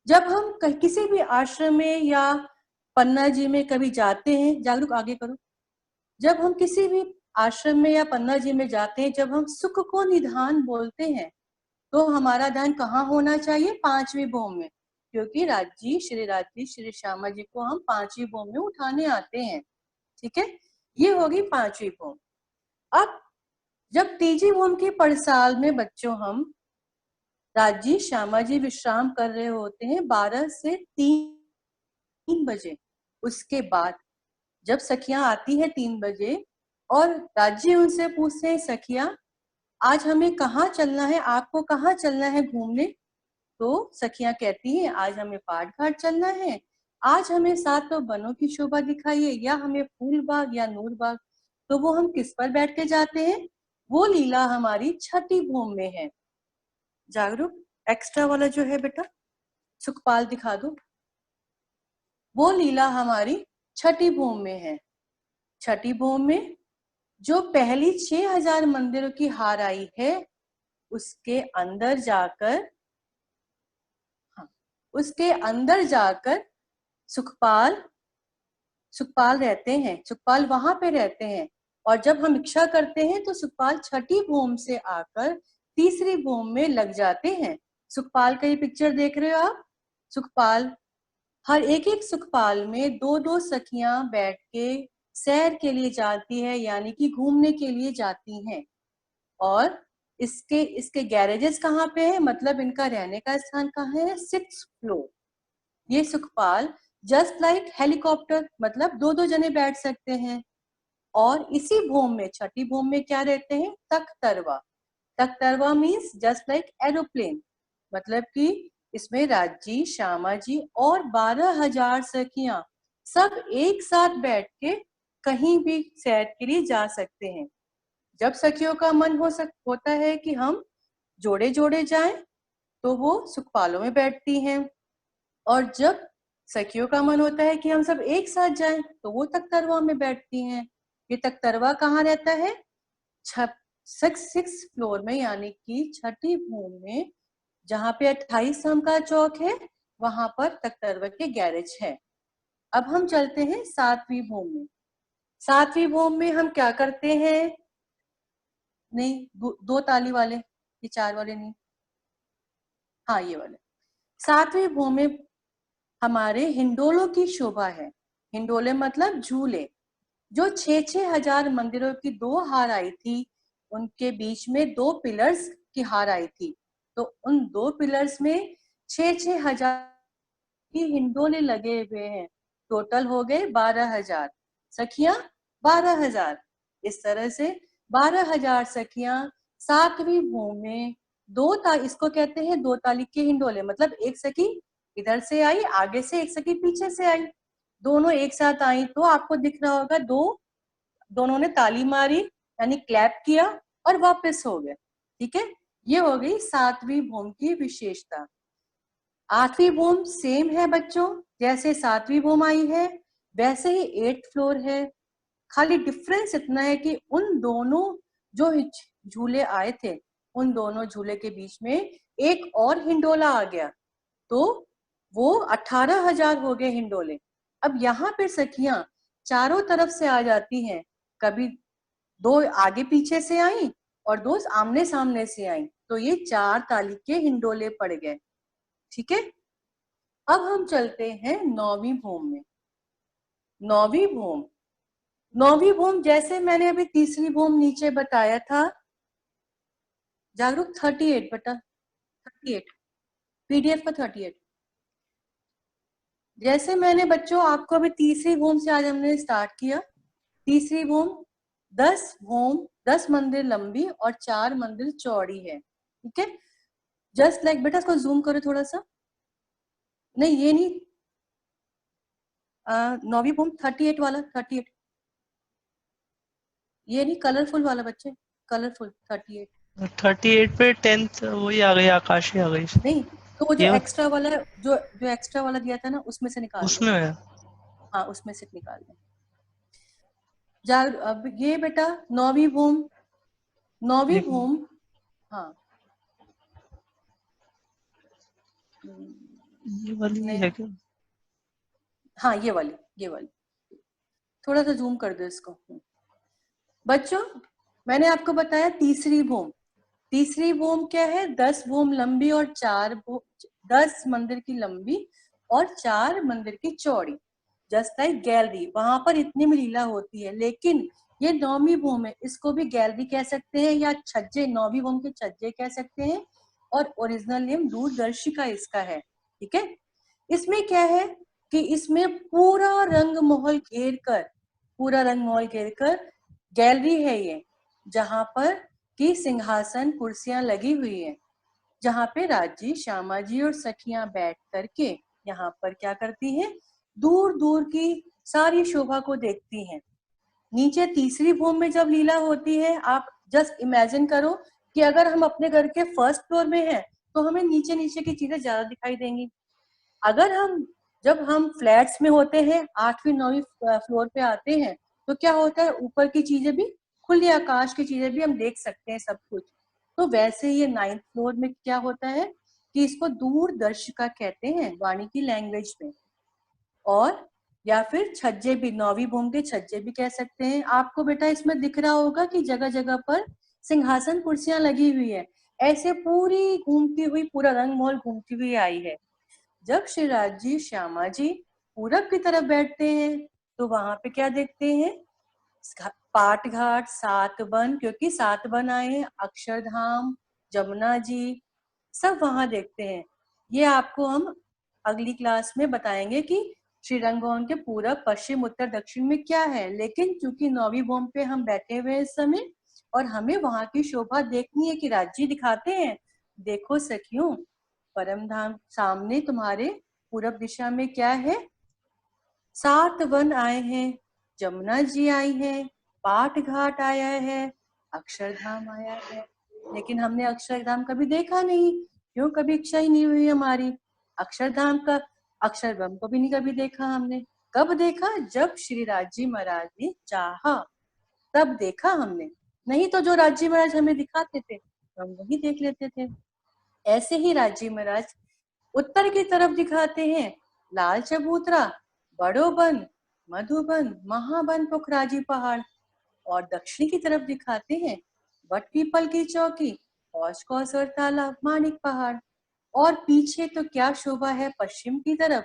जब हम किसी भी आश्रम में या पन्ना जी में कभी जाते हैं, जागरूक आगे करो, जब हम किसी भी आश्रम में या पन्ना जी में जाते हैं, जब हम सुख को निधान बोलते हैं तो हमारा ध्यान कहाँ होना चाहिए? पांचवी भूमि में, क्योंकि राजी श्री श्यामा जी को हम पांचवी भूमि में उठाने आते हैं। ठीक है, ये होगी पांचवी भूमि। अब जब तीसरी भूमि की पड़साल में बच्चों हम राजी श्यामा जी विश्राम कर रहे होते हैं 12 से 3 बजे। उसके बाद जब सखियां आती है 3 बजे और राजी उनसे पूछते हैं, सखियां आज हमें कहाँ चलना है, आपको कहाँ चलना है घूमने? तो सखियां कहती हैं, आज हमें पाट घाट चलना है, आज हमें 7 वनों की शोभा दिखाइए, या हमें फूल बाग या नूर बाग। तो वो हम किस पर बैठ के जाते हैं? वो लीला हमारी छठी भूमि में है। जागरूक, एक्स्ट्रा वाला जो है बेटा सुखपाल दिखा दो। वो लीला हमारी छठी भूमि में है। छठी भूमि में जो पहली 6,000 मंदिरों की हार आई है, उसके अंदर जाकर सुखपाल रहते हैं, सुखपाल वहां पे रहते हैं। और जब हम इच्छा करते हैं तो सुखपाल छठी भूमि से आकर तीसरी भूमि में लग जाते हैं। सुखपाल का ये पिक्चर देख रहे हो आप, सुखपाल, हर एक सुखपाल में 2-2 सखियां बैठ के सैर के लिए जाती है, यानी कि घूमने के लिए जाती हैं। और इसके गैरेजेस कहाँ पे है, मतलब इनका रहने का स्थान कहाँ है? 6th floor. ये सुखपाल जस्ट लाइक हेलीकॉप्टर, मतलब 2-2 जने बैठ सकते हैं। और इसी भूमि में, छठी भूमि में क्या रहते हैं? तख्तरवा। तख्तरवा मीन्स जस्ट लाइक एरोप्लेन, मतलब कि इसमें राजी श्यामा जी और 12,000 सखियां सब एक साथ बैठ के कहीं भी सैर के लिए जा सकते हैं। जब सखियों का मन होता है कि हम जोड़े जोड़े जाएं, तो वो सुखपालों में बैठती हैं। और जब सखियों का मन होता है कि हम सब एक साथ जाएं, तो वो तख्तरवा में बैठती हैं। ये तख्तरवा कहाँ रहता है? 6th फ्लोर में, यानी कि छठी भूमि में, जहाँ पे 28 स्तंभ का चौक है, वहां पर तख्तरवा के गैरेज है। अब हम चलते हैं सातवीं भूम में। सातवीं भूम में हम क्या करते हैं? नहीं, दो ताली वाले, ये चार वाले नहीं, हाँ ये वाले। सातवीं भूम में हमारे हिंडोलों की शोभा है। हिंडोले मतलब झूले, जो 6,000 मंदिरों की दो हार आई थी, उनके बीच में दो पिलर्स की हार आई थी। तो उन दो पिलर्स में 6,000 की हिंडोले लगे हुए हैं। टोटल हो गए 12,000 सखियां, 12,000। इस तरह से 12,000 सखियां सातवीं भूम में इसको कहते हैं दो ताली के हिंडोले। मतलब एक सखी इधर से आई आगे से, एक सखी पीछे से आई, दोनों एक साथ आई तो आपको दिख रहा होगा दोनों ने ताली मारी यानी क्लैप किया और वापस हो गए। ठीक है, ये हो गई सातवीं भूम की विशेषता। आठवीं भूम सेम है बच्चों, जैसे सातवीं भूम आई है वैसे ही 8th फ्लोर है। खाली डिफरेंस इतना है कि उन दोनों जो झूले आए थे, उन दोनों झूले के बीच में एक और हिंडोला आ गया, तो वो 18,000 हो गए हिंडोले। अब यहाँ पे सखियां चारों तरफ से आ जाती हैं, कभी दो आगे पीछे से आई और दो आमने सामने से आई, तो ये 4 ताली के हिंडोले पड़ गए। ठीक है, अब हम चलते हैं 9वीं भूम में। 9वीं भूम जैसे मैंने अभी तीसरी भूम नीचे बताया था, जागरूक 38 बेटा, 38 पीडीएफ का 38। जैसे मैंने बच्चों आपको अभी तीसरी भूम से आज हमने स्टार्ट किया। तीसरी भूम 10 मंदिर लंबी और 4 मंदिर चौड़ी है। ठीक है, जस्ट लाइक बेटा इसको जूम करो थोड़ा सा। नहीं ये नहीं, 9वीं भूम 38 वाला, 38 ये नहीं, कलरफुल वाला बच्चे, कलरफुल 38
38 पे 10th वही आ गई, आकाशी आ गई।
नहीं, तो वो जो
ये
एक्स्ट्रा वाला जो एक्स्ट्रा वाला दिया था ना उसमें से निकाल दो।
उसमें है।
हाँ उसमें से निकाल दो। अब ये बेटा 9वीं भूम, हाँ
ये वाली
नहीं,
है क्या?
हाँ ये वाली थोड़ा सा जूम कर दो इसको। बच्चों मैंने आपको बताया तीसरी भूम क्या है? 10 भूम लंबी और 10 मंदिर की लंबी और 4 मंदिर की चौड़ी। जस्ट लाइक गैलरी, वहां पर इतनी में लीला होती है। लेकिन ये 9वीं भूम है, इसको भी गैलरी कह सकते हैं या छज्जे, 9वीं भूम के छज्जे कह सकते हैं, और ओरिजिनल नेम दूरदर्शिका इसका है। ठीक है, इसमें क्या है कि इसमें पूरा रंग महल घेर कर गैलरी है ये, जहां पर की सिंहासन कुर्सियां लगी हुई है, जहां पे राजी श्यामा जी और सखियां बैठ करके यहाँ पर क्या करती हैं? दूर दूर की सारी शोभा को देखती हैं। नीचे तीसरी भूम में जब लीला होती है, आप जस्ट इमेजिन करो कि अगर हम अपने घर के फर्स्ट फ्लोर में हैं तो हमें नीचे नीचे की चीजें ज्यादा दिखाई देंगी। जब हम फ्लैट्स में होते हैं, 8वीं 9वीं फ्लोर पे आते हैं, तो क्या होता है? ऊपर की चीजें भी, खुली आकाश की चीजें भी हम देख सकते हैं सब कुछ। तो वैसे ये 9th फ्लोर में क्या होता है कि इसको दूरदर्शिका कहते हैं वाणी की लैंग्वेज में, और या फिर छज्जे भी, 9वीं भूम के छज्जे भी कह सकते हैं। आपको बेटा इसमें दिख रहा होगा कि जगह जगह पर सिंहासन कुर्सियां लगी हुई है, ऐसे पूरी घूमती हुई, पूरा रंग महल घूमती हुई आई है। जब श्री राजी श्यामा जी पूरब की तरफ बैठते हैं तो वहां पे क्या देखते हैं? पाट घाट, 7 वन, क्योंकि 7 वन आए हैं, अक्षरधाम, जमुना जी, सब वहां देखते हैं। ये आपको हम अगली क्लास में बताएंगे कि श्री रंग भवन के पूरब, पश्चिम, उत्तर, दक्षिण में क्या है। लेकिन चूंकि 9वीं भूम पे हम बैठे हुए इस समय और हमें वहां की शोभा देखनी है कि राज्य दिखाते हैं। देखो सखियों, परम धाम सामने तुम्हारे पूरब दिशा में क्या है? 7 वन आए हैं, जमुना जी आई है, पाट घाट आया है, अक्षरधाम आया है। लेकिन हमने अक्षरधाम कभी देखा नहीं, क्यों? कभी इच्छा ही नहीं हुई हमारी अक्षरधाम का, अक्षरधाम को भी नहीं कभी देखा हमने। कब देखा? जब श्री राजी महाराज ने चाहा तब देखा हमने, नहीं तो जो राजी महाराज हमें दिखाते थे हम वही देख लेते थे। ऐसे ही राजी महाराज उत्तर की तरफ दिखाते हैं लाल चबूतरा, बड़ोबन, मधुबन, महाबन, पुखराजी पहाड़। और दक्षिण की तरफ दिखाते हैं बट पीपल की चौकी, कौश कौस और तालाब, मानिक पहाड़। और पीछे तो क्या शोभा है पश्चिम की तरफ,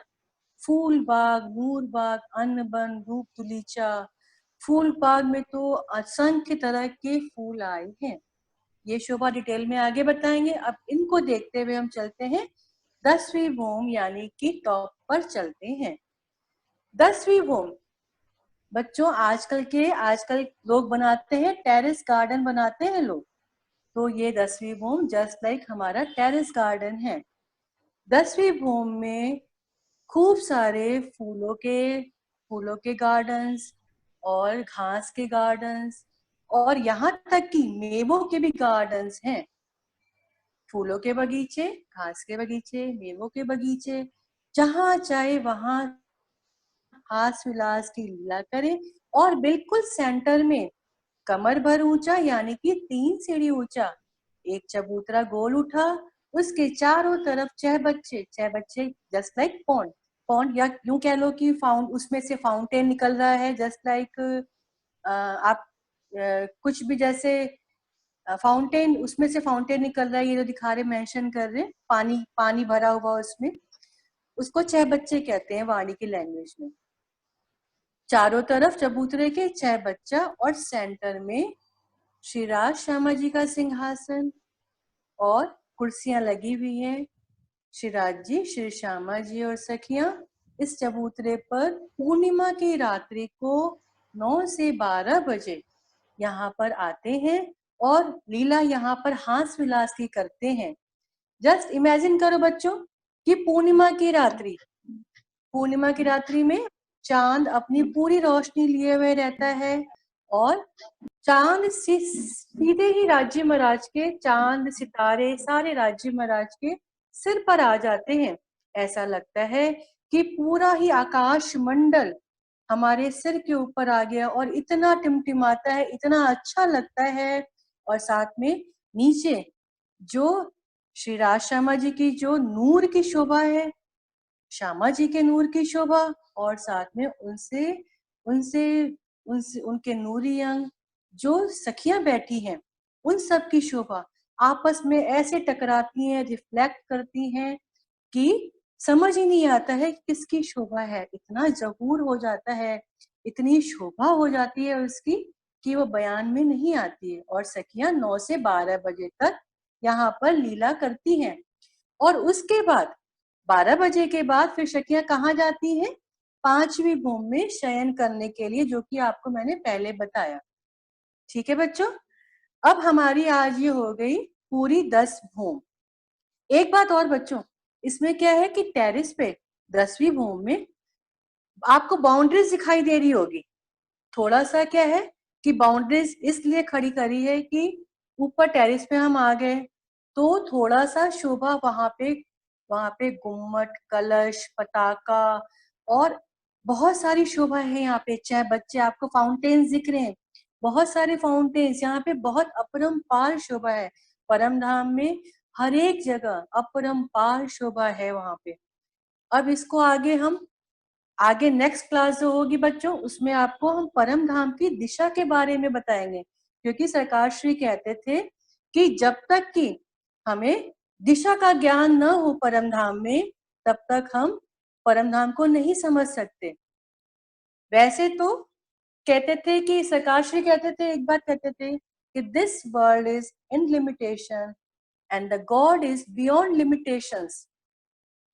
फूल बाग, नूर बाग, अन्न बन, धूप तुलीचा। फूल बाग में तो असंख्य तरह के फूल आए हैं। ये शोभा डिटेल में आगे बताएंगे। अब इनको देखते हुए हम चलते हैं 10वीं भूम यानी कि टॉप पर चलते हैं। 10वीं भूम बच्चों आजकल लोग बनाते हैं टेरेस गार्डन बनाते हैं लोग। तो ये 10वीं भूम जस्ट लाइक हमारा टेरेस गार्डन है। 10वीं भूम में खूब सारे फूलों के गार्डन्स और घास के गार्डन्स और यहाँ तक कि मेवों के भी गार्डन्स हैं। फूलों के बगीचे, घास के बगीचे, मेवों के बगीचे, जहाँ चाहे वहां हास विलास की लीला करें। और बिल्कुल सेंटर में कमर भर ऊंचा यानी कि 3 सीढ़ी ऊंचा एक चबूतरा गोल उठा, उसके चारों तरफ 6 बच्चे जस्ट लाइक पॉन्ड या यूं कह लो कि उसमें से फाउंटेन निकल रहा है। जस्ट लाइक आप कुछ भी जैसे फाउंटेन, उसमें से फाउंटेन निकल रहा है, ये जो दिखा रहे मेंशन कर रहे, पानी भरा हुआ उसमें, उसको 6 बच्चे कहते हैं वाणी की लैंग्वेज में। चारों तरफ चबूतरे के 6 बच्चा और सेंटर में श्री राज श्यामा जी का सिंहासन और कुर्सियां लगी हुई हैं। श्री राज जी, श्री श्यामा जी और सखियां इस चबूतरे पर पूर्णिमा की रात्रि को 9 से 12 बजे यहाँ पर आते हैं और लीला यहाँ पर हास विलास की करते हैं। जस्ट इमेजिन करो बच्चों कि पूर्णिमा की रात्रि में चांद अपनी पूरी रोशनी लिए हुए रहता है और चांद से सीधे ही राज्य महाराज के चांद सितारे सारे राज्य महाराज के सिर पर आ जाते हैं। ऐसा लगता है कि पूरा ही आकाश मंडल हमारे सिर के ऊपर आ गया और इतना टिमटिमाता है, इतना अच्छा लगता है। और साथ में नीचे जो श्री राज श्यामा जी की जो नूर की शोभा है, श्यामा जी के नूर की शोभा, और साथ में उनके नूरी अंग जो सखियां बैठी हैं उन सब की शोभा आपस में ऐसे टकराती हैं, रिफ्लेक्ट करती हैं कि समझ ही नहीं आता है किसकी शोभा है। इतना जहूर हो जाता है, इतनी शोभा हो जाती है उसकी कि वो बयान में नहीं आती है। और सखियां 9 से 12 बजे तक यहाँ पर लीला करती हैं और उसके बाद 12 बजे के बाद फिर सखियां कहाँ जाती हैं? 5वीं भूम में शयन करने के लिए, जो कि आपको मैंने पहले बताया। ठीक है बच्चों, अब हमारी आज ये हो गई पूरी 10 भूम। एक बात और बच्चों, इसमें क्या है कि टेरेस पे 10वीं भूम में आपको बाउंड्रीज दिखाई दे रही होगी। थोड़ा सा क्या है कि बाउंड्रीज इसलिए खड़ी करी है कि ऊपर टेरेस पे हम आ गए तो थोड़ा सा शोभा वहां पे गुम्मट, कलश, पताका और बहुत सारी शोभा है। यहाँ पे 6 बच्चे, आपको फाउंटेन्स दिख रहे हैं, बहुत सारे फाउंटेन्स यहाँ पे, बहुत अपरंपार शोभा है। परम धाम में हर एक जगह अपरंपार शोभा है वहां पे। अब इसको आगे नेक्स्ट क्लास जो होगी बच्चों, उसमें आपको हम परम धाम की दिशा के बारे में बताएंगे, क्योंकि सरकार श्री कहते थे कि जब तक कि हमें दिशा का ज्ञान न हो परम धाम में, तब तक हम परम धाम को नहीं समझ सकते। वैसे तो कहते थे कि सरकार श्री कहते थे, एक बात कहते थे कि this world is in limitation and the God is beyond limitations.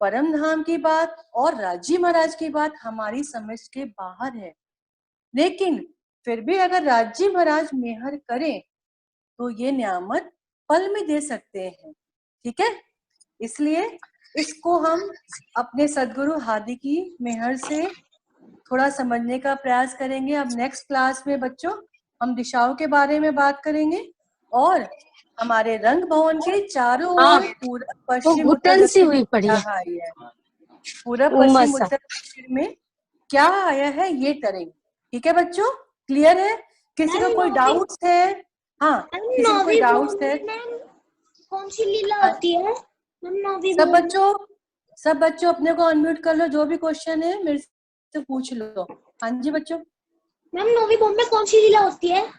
परम धाम की बात और राजी महाराज की बात हमारी समझ के बाहर है, लेकिन फिर भी अगर राजी महाराज मेहर करें तो ये नियामत पल में दे सकते हैं। ठीक है, इसलिए इसको हम अपने सदगुरु हादी की मेहर से थोड़ा समझने का प्रयास करेंगे। अब नेक्स्ट क्लास में बच्चों हम दिशाओं के बारे में बात करेंगे और हमारे रंग भवन के चारों ओर पूरा पश्चिम उत्तर दक्षिण क्या आया है, पूरा पश्चिम उत्तर दक्षिण में क्या आया है ये करेंगे। ठीक है बच्चों, क्लियर है? किसी को कोई डाउट्स है? हाँ, किसी को कोई डाउट्स है?
कौन सी लीला होती है?
सब बच्चों सब बच्चों अपने को अनम्यूट कर लो, जो भी क्वेश्चन है मेरे से पूछ लो। हाँ जी बच्चों।
मैम नौवीं भूमि में कौन सी लीला होती है?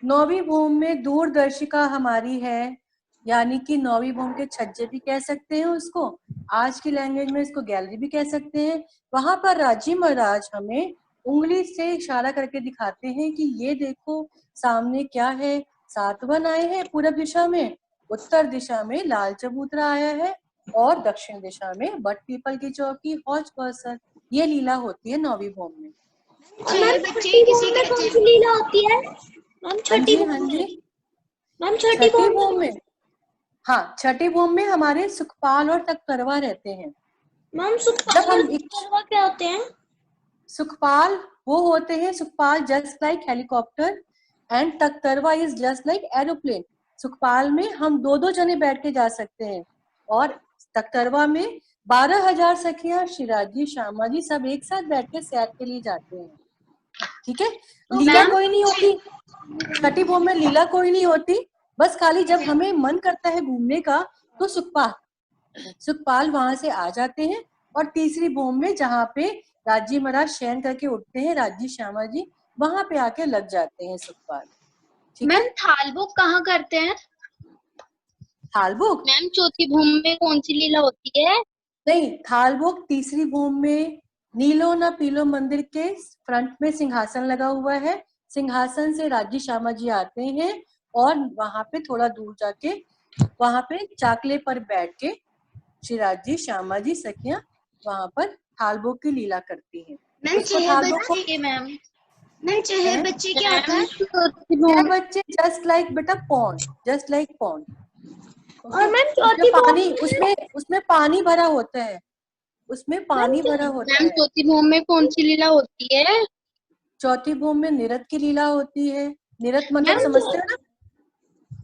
नौवीं भूमि में दूरदर्शिका हमारी है, यानी कि नौवीं भूमि के छज्जे भी कह सकते हैं उसको, आज की लैंग्वेज में इसको गैलरी भी कह सकते हैं। वहां पर राजी महाराज हमें उंगली से इशारा करके दिखाते हैं कि ये देखो सामने क्या है, सातवन आए हैं पूरब दिशा में, उत्तर दिशा में लाल चबूतरा आया है, और दक्षिण दिशा में बट पीपल की चौकी, हौज कौसर। ये लीला होती है नौवीं भूमि में।
मैम छठी भूमि में कौन सी लीला होती है? मैम छठी
हाँ
भूमि
जी।
में। मैम छठी
छठी
भूमि
भूमि
में।
में, हाँ छठी भूमि में हमारे सुखपाल और तकतरवा रहते हैं।
मैम
जब
सुखपाल
हम
और तकतरवा क्या होते हैं?
सुखपाल वो होते हैं, सुखपाल जस्ट लाइक हेलीकॉप्टर एंड तकतरवा इज जस्ट लाइक एरोप्लेन। सुखपाल में हम 2-2 जने बैठ के जा सकते हैं, और तकतरवा में 12,000 सखियां शिराजी श्यामा जी सब एक साथ बैठ के सैर के लिए जाते हैं। ठीक है, लीला कोई नहीं होती छठी भूमि में, लीला कोई नहीं होती, बस खाली जब हमें मन करता है घूमने का तो सुखपाल वहां से आ जाते हैं, और तीसरी भूमि में जहाँ पे राजी महाराज शयन करके उठते हैं, राजी श्यामा जी वहां पे आके लग जाते हैं सुखपाल। ठीक है।
मैम थाल बुक कहाँ करते हैं?
थालबुक
मैम चौथी भूमि में कौन सी लीला होती है?
नहीं, थालबुक तीसरी भूमि में नीलो न पीलो मंदिर के फ्रंट में सिंहासन लगा हुआ है, सिंहासन से राजी श्यामा जी आते हैं, और वहां पे थोड़ा दूर जाके वहां पे चाकले पर बैठ के शिराजी श्यामा जी सखियां वहां पर थालबुक की लीला करती हैं।
मैम
उसको
छह
थालबुक को
बच्चे। मैम छह बच्चे क्या होता है?
चौथी
छह
भूमि
बच्चे जस्ट लाइक बेटा पॉन्ड, जस्ट लाइक पॉन्ड।
और मैम
उसमें
चौथी
पानी,
भूमि
उसमें पानी भरा होता है, उसमें पानी भरा होता
मैम
है।
चौथी भूमि में कौन सी लीला होती है?
चौथी भूमि में निरत की लीला होती है। निरत मतलब
मैम
समझते हो ना?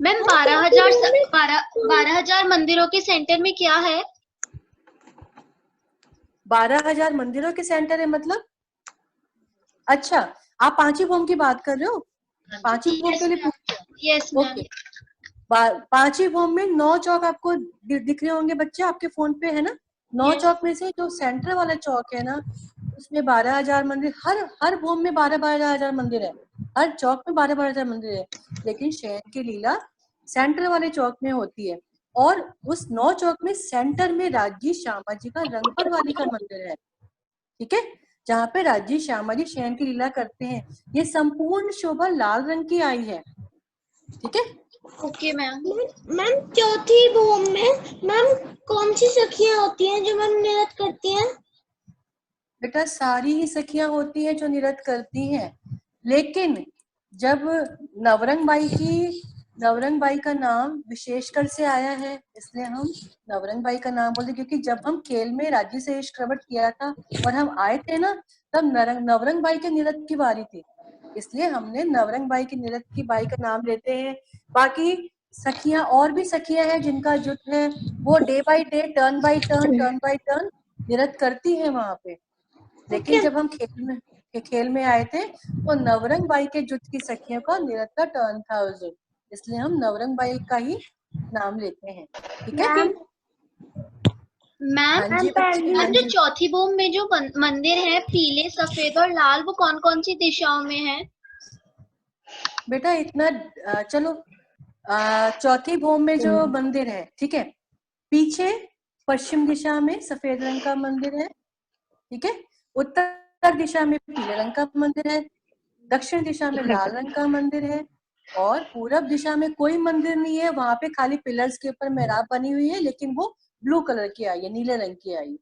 मैम
चौथी भूमि में
12,000 मंदिरों के सेंटर में क्या है?
12,000 मंदिरों के सेंटर है मतलब? अच्छा, आप पांचवी भूमि की बात कर रहे हो? पांचवी भूमि के लिए पूछ रहे हो?
Yes ma'am.
ओके। पांचवी भूमि में 9 चौक आपको दिख रहे होंगे बच्चे, आपके फोन पे है ना? 9
Yes.
चौक में से जो सेंटर वाला चौक है ना, उसमें 12,000 मंदिर, हर भूमि में 12,000 मंदिर है, हर चौक में 12,000 मंदिर है, लेकिन शयन की लीला सेंटर वाले चौक में होती है। और उस 9 चौक में सेंटर में राजी श्यामा जी का रंगपड़ वाली का मंदिर है। ठीक है, जहाँ पे राजी श्यामा जी शयन की लीला करते हैं। ये संपूर्ण शोभा लाल रंग की आई है। ठीक है।
Okay ma'am.
मैम चौथी भूमि में मैम कौन सी सखियां होती हैं जो मैम नृत्य करती हैं?
बेटा सारी ही सखियां होती हैं जो नृत्य करती हैं, लेकिन जब नवरंग बाई का नाम विशेषकर से आया है, इसलिए हम नवरंग बाई का नाम बोलते, क्योंकि जब हम खेल में राज्य से श्रवट किया था और हम आए थे ना, तब नवरंग बाई के नृत्य की बारी थी, इसलिए हमने नवरंग बाई की नृत्य की बाई का नाम लेते हैं। बाकी सखियां और भी सखियां हैं जिनका जुट है, वो day by day, turn by turn नृत्य करती है वहां पे। लेकिन जब हम खेल में आए थे तो नवरंग बाई के जुट की सखियों का नृत्य का टर्न था उस दिन, इसलिए हम नवरंग बाई का ही नाम लेते हैं। ठीक है।
मैम
हाँ जी बच्चे, हाँ
मैम जो
जी।
चौथी भूमि में जो मंदिर है पीले सफेद और लाल, वो कौन कौन सी दिशाओं में है?
बेटा इतना चलो, चौथी भूमि में जो मंदिर है, ठीक है, पीछे पश्चिम दिशा में सफेद रंग का मंदिर है। ठीक है, उत्तर दिशा में पीले रंग का मंदिर है, दक्षिण दिशा में लाल रंग का मंदिर है, और पूरब दिशा में कोई मंदिर नहीं है, वहां पे खाली पिलर्स के ऊपर मेहराब बनी हुई है, लेकिन वो ब्लू कलर की आई है, नीले रंग की आई।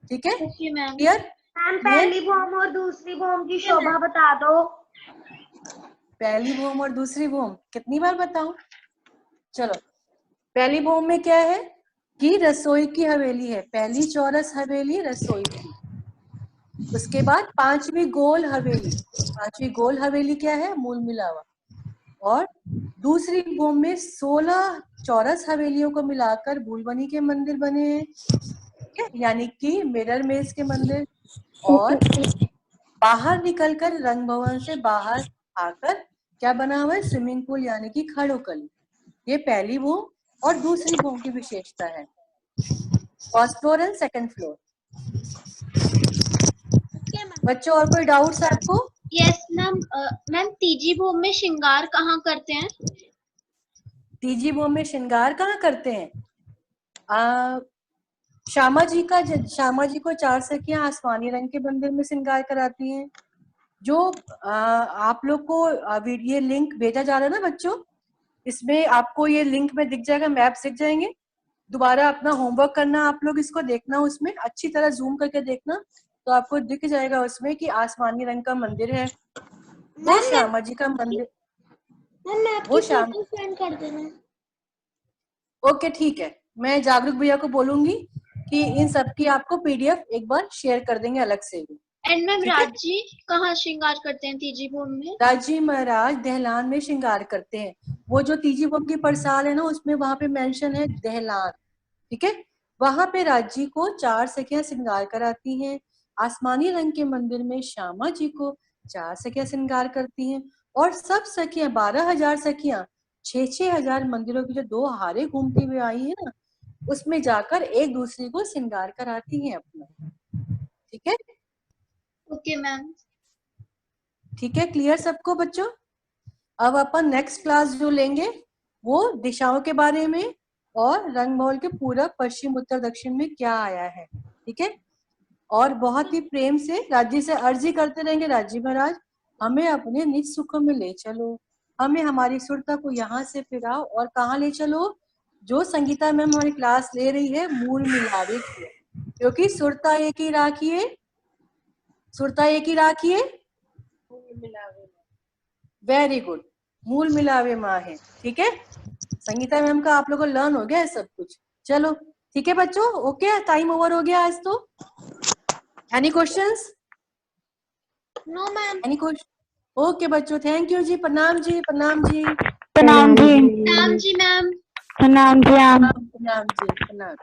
ठीक है,
ओके मैम।
क्लियर?
मैम पहली भूमि और दूसरी भूमि की शोभा बता दो।
पहली भूमि और दूसरी भूमि कितनी बार बताऊं? चलो, पहली भूमि में क्या है कि रसोई की हवेली है, पहली चौरस हवेली रसोई की। उसके बाद पांचवी गोल हवेली क्या है? मूल मिलावा। और दूसरी भूमि में 16 चौरस हवेलियों को मिलाकर भूलबनी के मंदिर बने हैं, यानी कि मिरर मेज के मंदिर। और बाहर निकलकर रंग भवन से बाहर आकर क्या बना हुआ है? स्विमिंग पूल, यानी कि खड़ोकली। ये पहली भूमि और दूसरी भूमि की विशेषता है। First floor and second floor.
क्या मैम?
बच्चों और कोई डाउट्स आपको?
Yes ma'am. मैम तीजी भोग में श्रृंगार कहाँ करते हैं?
तीजी भोग में श्रृंगार कहाँ करते हैं? श्यामा जी को 4 सखियां आसमानी रंग के मंदिर में श्रृंगार कराती हैं। जो आप लोग को ये लिंक भेजा जा रहा है ना बच्चों, इसमें आपको ये लिंक में दिख जाएगा, मैप्स दिख जाएंगे। दोबारा अपना होमवर्क करना, आप लोग इसको देखना, उसमें अच्छी तरह जूम करके देखना, तो आपको दिख जाएगा उसमें कि आसमानी रंग का मंदिर है, वो श्यामा जी का मंदिर।
मैम मैं
वो
आपकी
शाम
फोटो सेंड कर देना।
ओके ठीक है, मैं जागरूक भैया को बोलूंगी कि इन सब की आपको पीडीएफ एक बार शेयर कर देंगे अलग से भी।
एंड मैम
ठीक है?
राज जी कहाँ श्रृंगार करते हैं तीजी भोग में?
राजी महाराज दहलान में श्रृंगार करते हैं। वो जो तीजी भोग की परसाल है ना, उसमें वहां पे मेंशन है दहलान, ठीक है? वहां पे राजी को 4 सखियां श्रृंगार कराती हैं। आसमानी रंग के मंदिर में श्यामा जी को 4 सखियां श्रृंगार करती हैं, और सब सखियां 12,000 सखियां 6,000 मंदिरों की जो 2 हारे घूमती हुई आई है ना, उसमें जाकर एक दूसरे को श्रृंगार कराती हैं अपना। ठीक है?
Okay ma'am.
ठीक है, क्लियर सबको बच्चों? अब अपन नेक्स्ट क्लास जो लेंगे वो दिशाओं के बारे में और रंगमहल के पूरब पश्चिम उत्तर दक्षिण में क्या आया है। ठीक है? और बहुत ही प्रेम से राज्य से अर्जी करते रहेंगे, राज्य महाराज हमें अपने निज सुखों में ले चलो, हमें हमारी सुरता को यहाँ से फिराओ, और कहाँ ले चलो? जो संगीता मैम हमारी क्लास ले रही है, मूल मिलावे की, क्योंकि सुरता एक ही राखिए, सुरता एक ही राखिए। वेरी गुड, मूल मिलावे माँ है। ठीक है, संगीता मैम का आप लोगों को लर्न हो गया है सब कुछ। चलो ठीक है बच्चों, ओके, टाइम ओवर हो गया आज तो। Any questions?
No ma'am.
Any question? Okay बच्चों, थैंक यू जी, प्रणाम जी, प्रणाम जी,
प्रणाम जी।
प्रणाम जी मैम।
प्रणाम जी मैम।
प्रणाम जी, प्रणाम।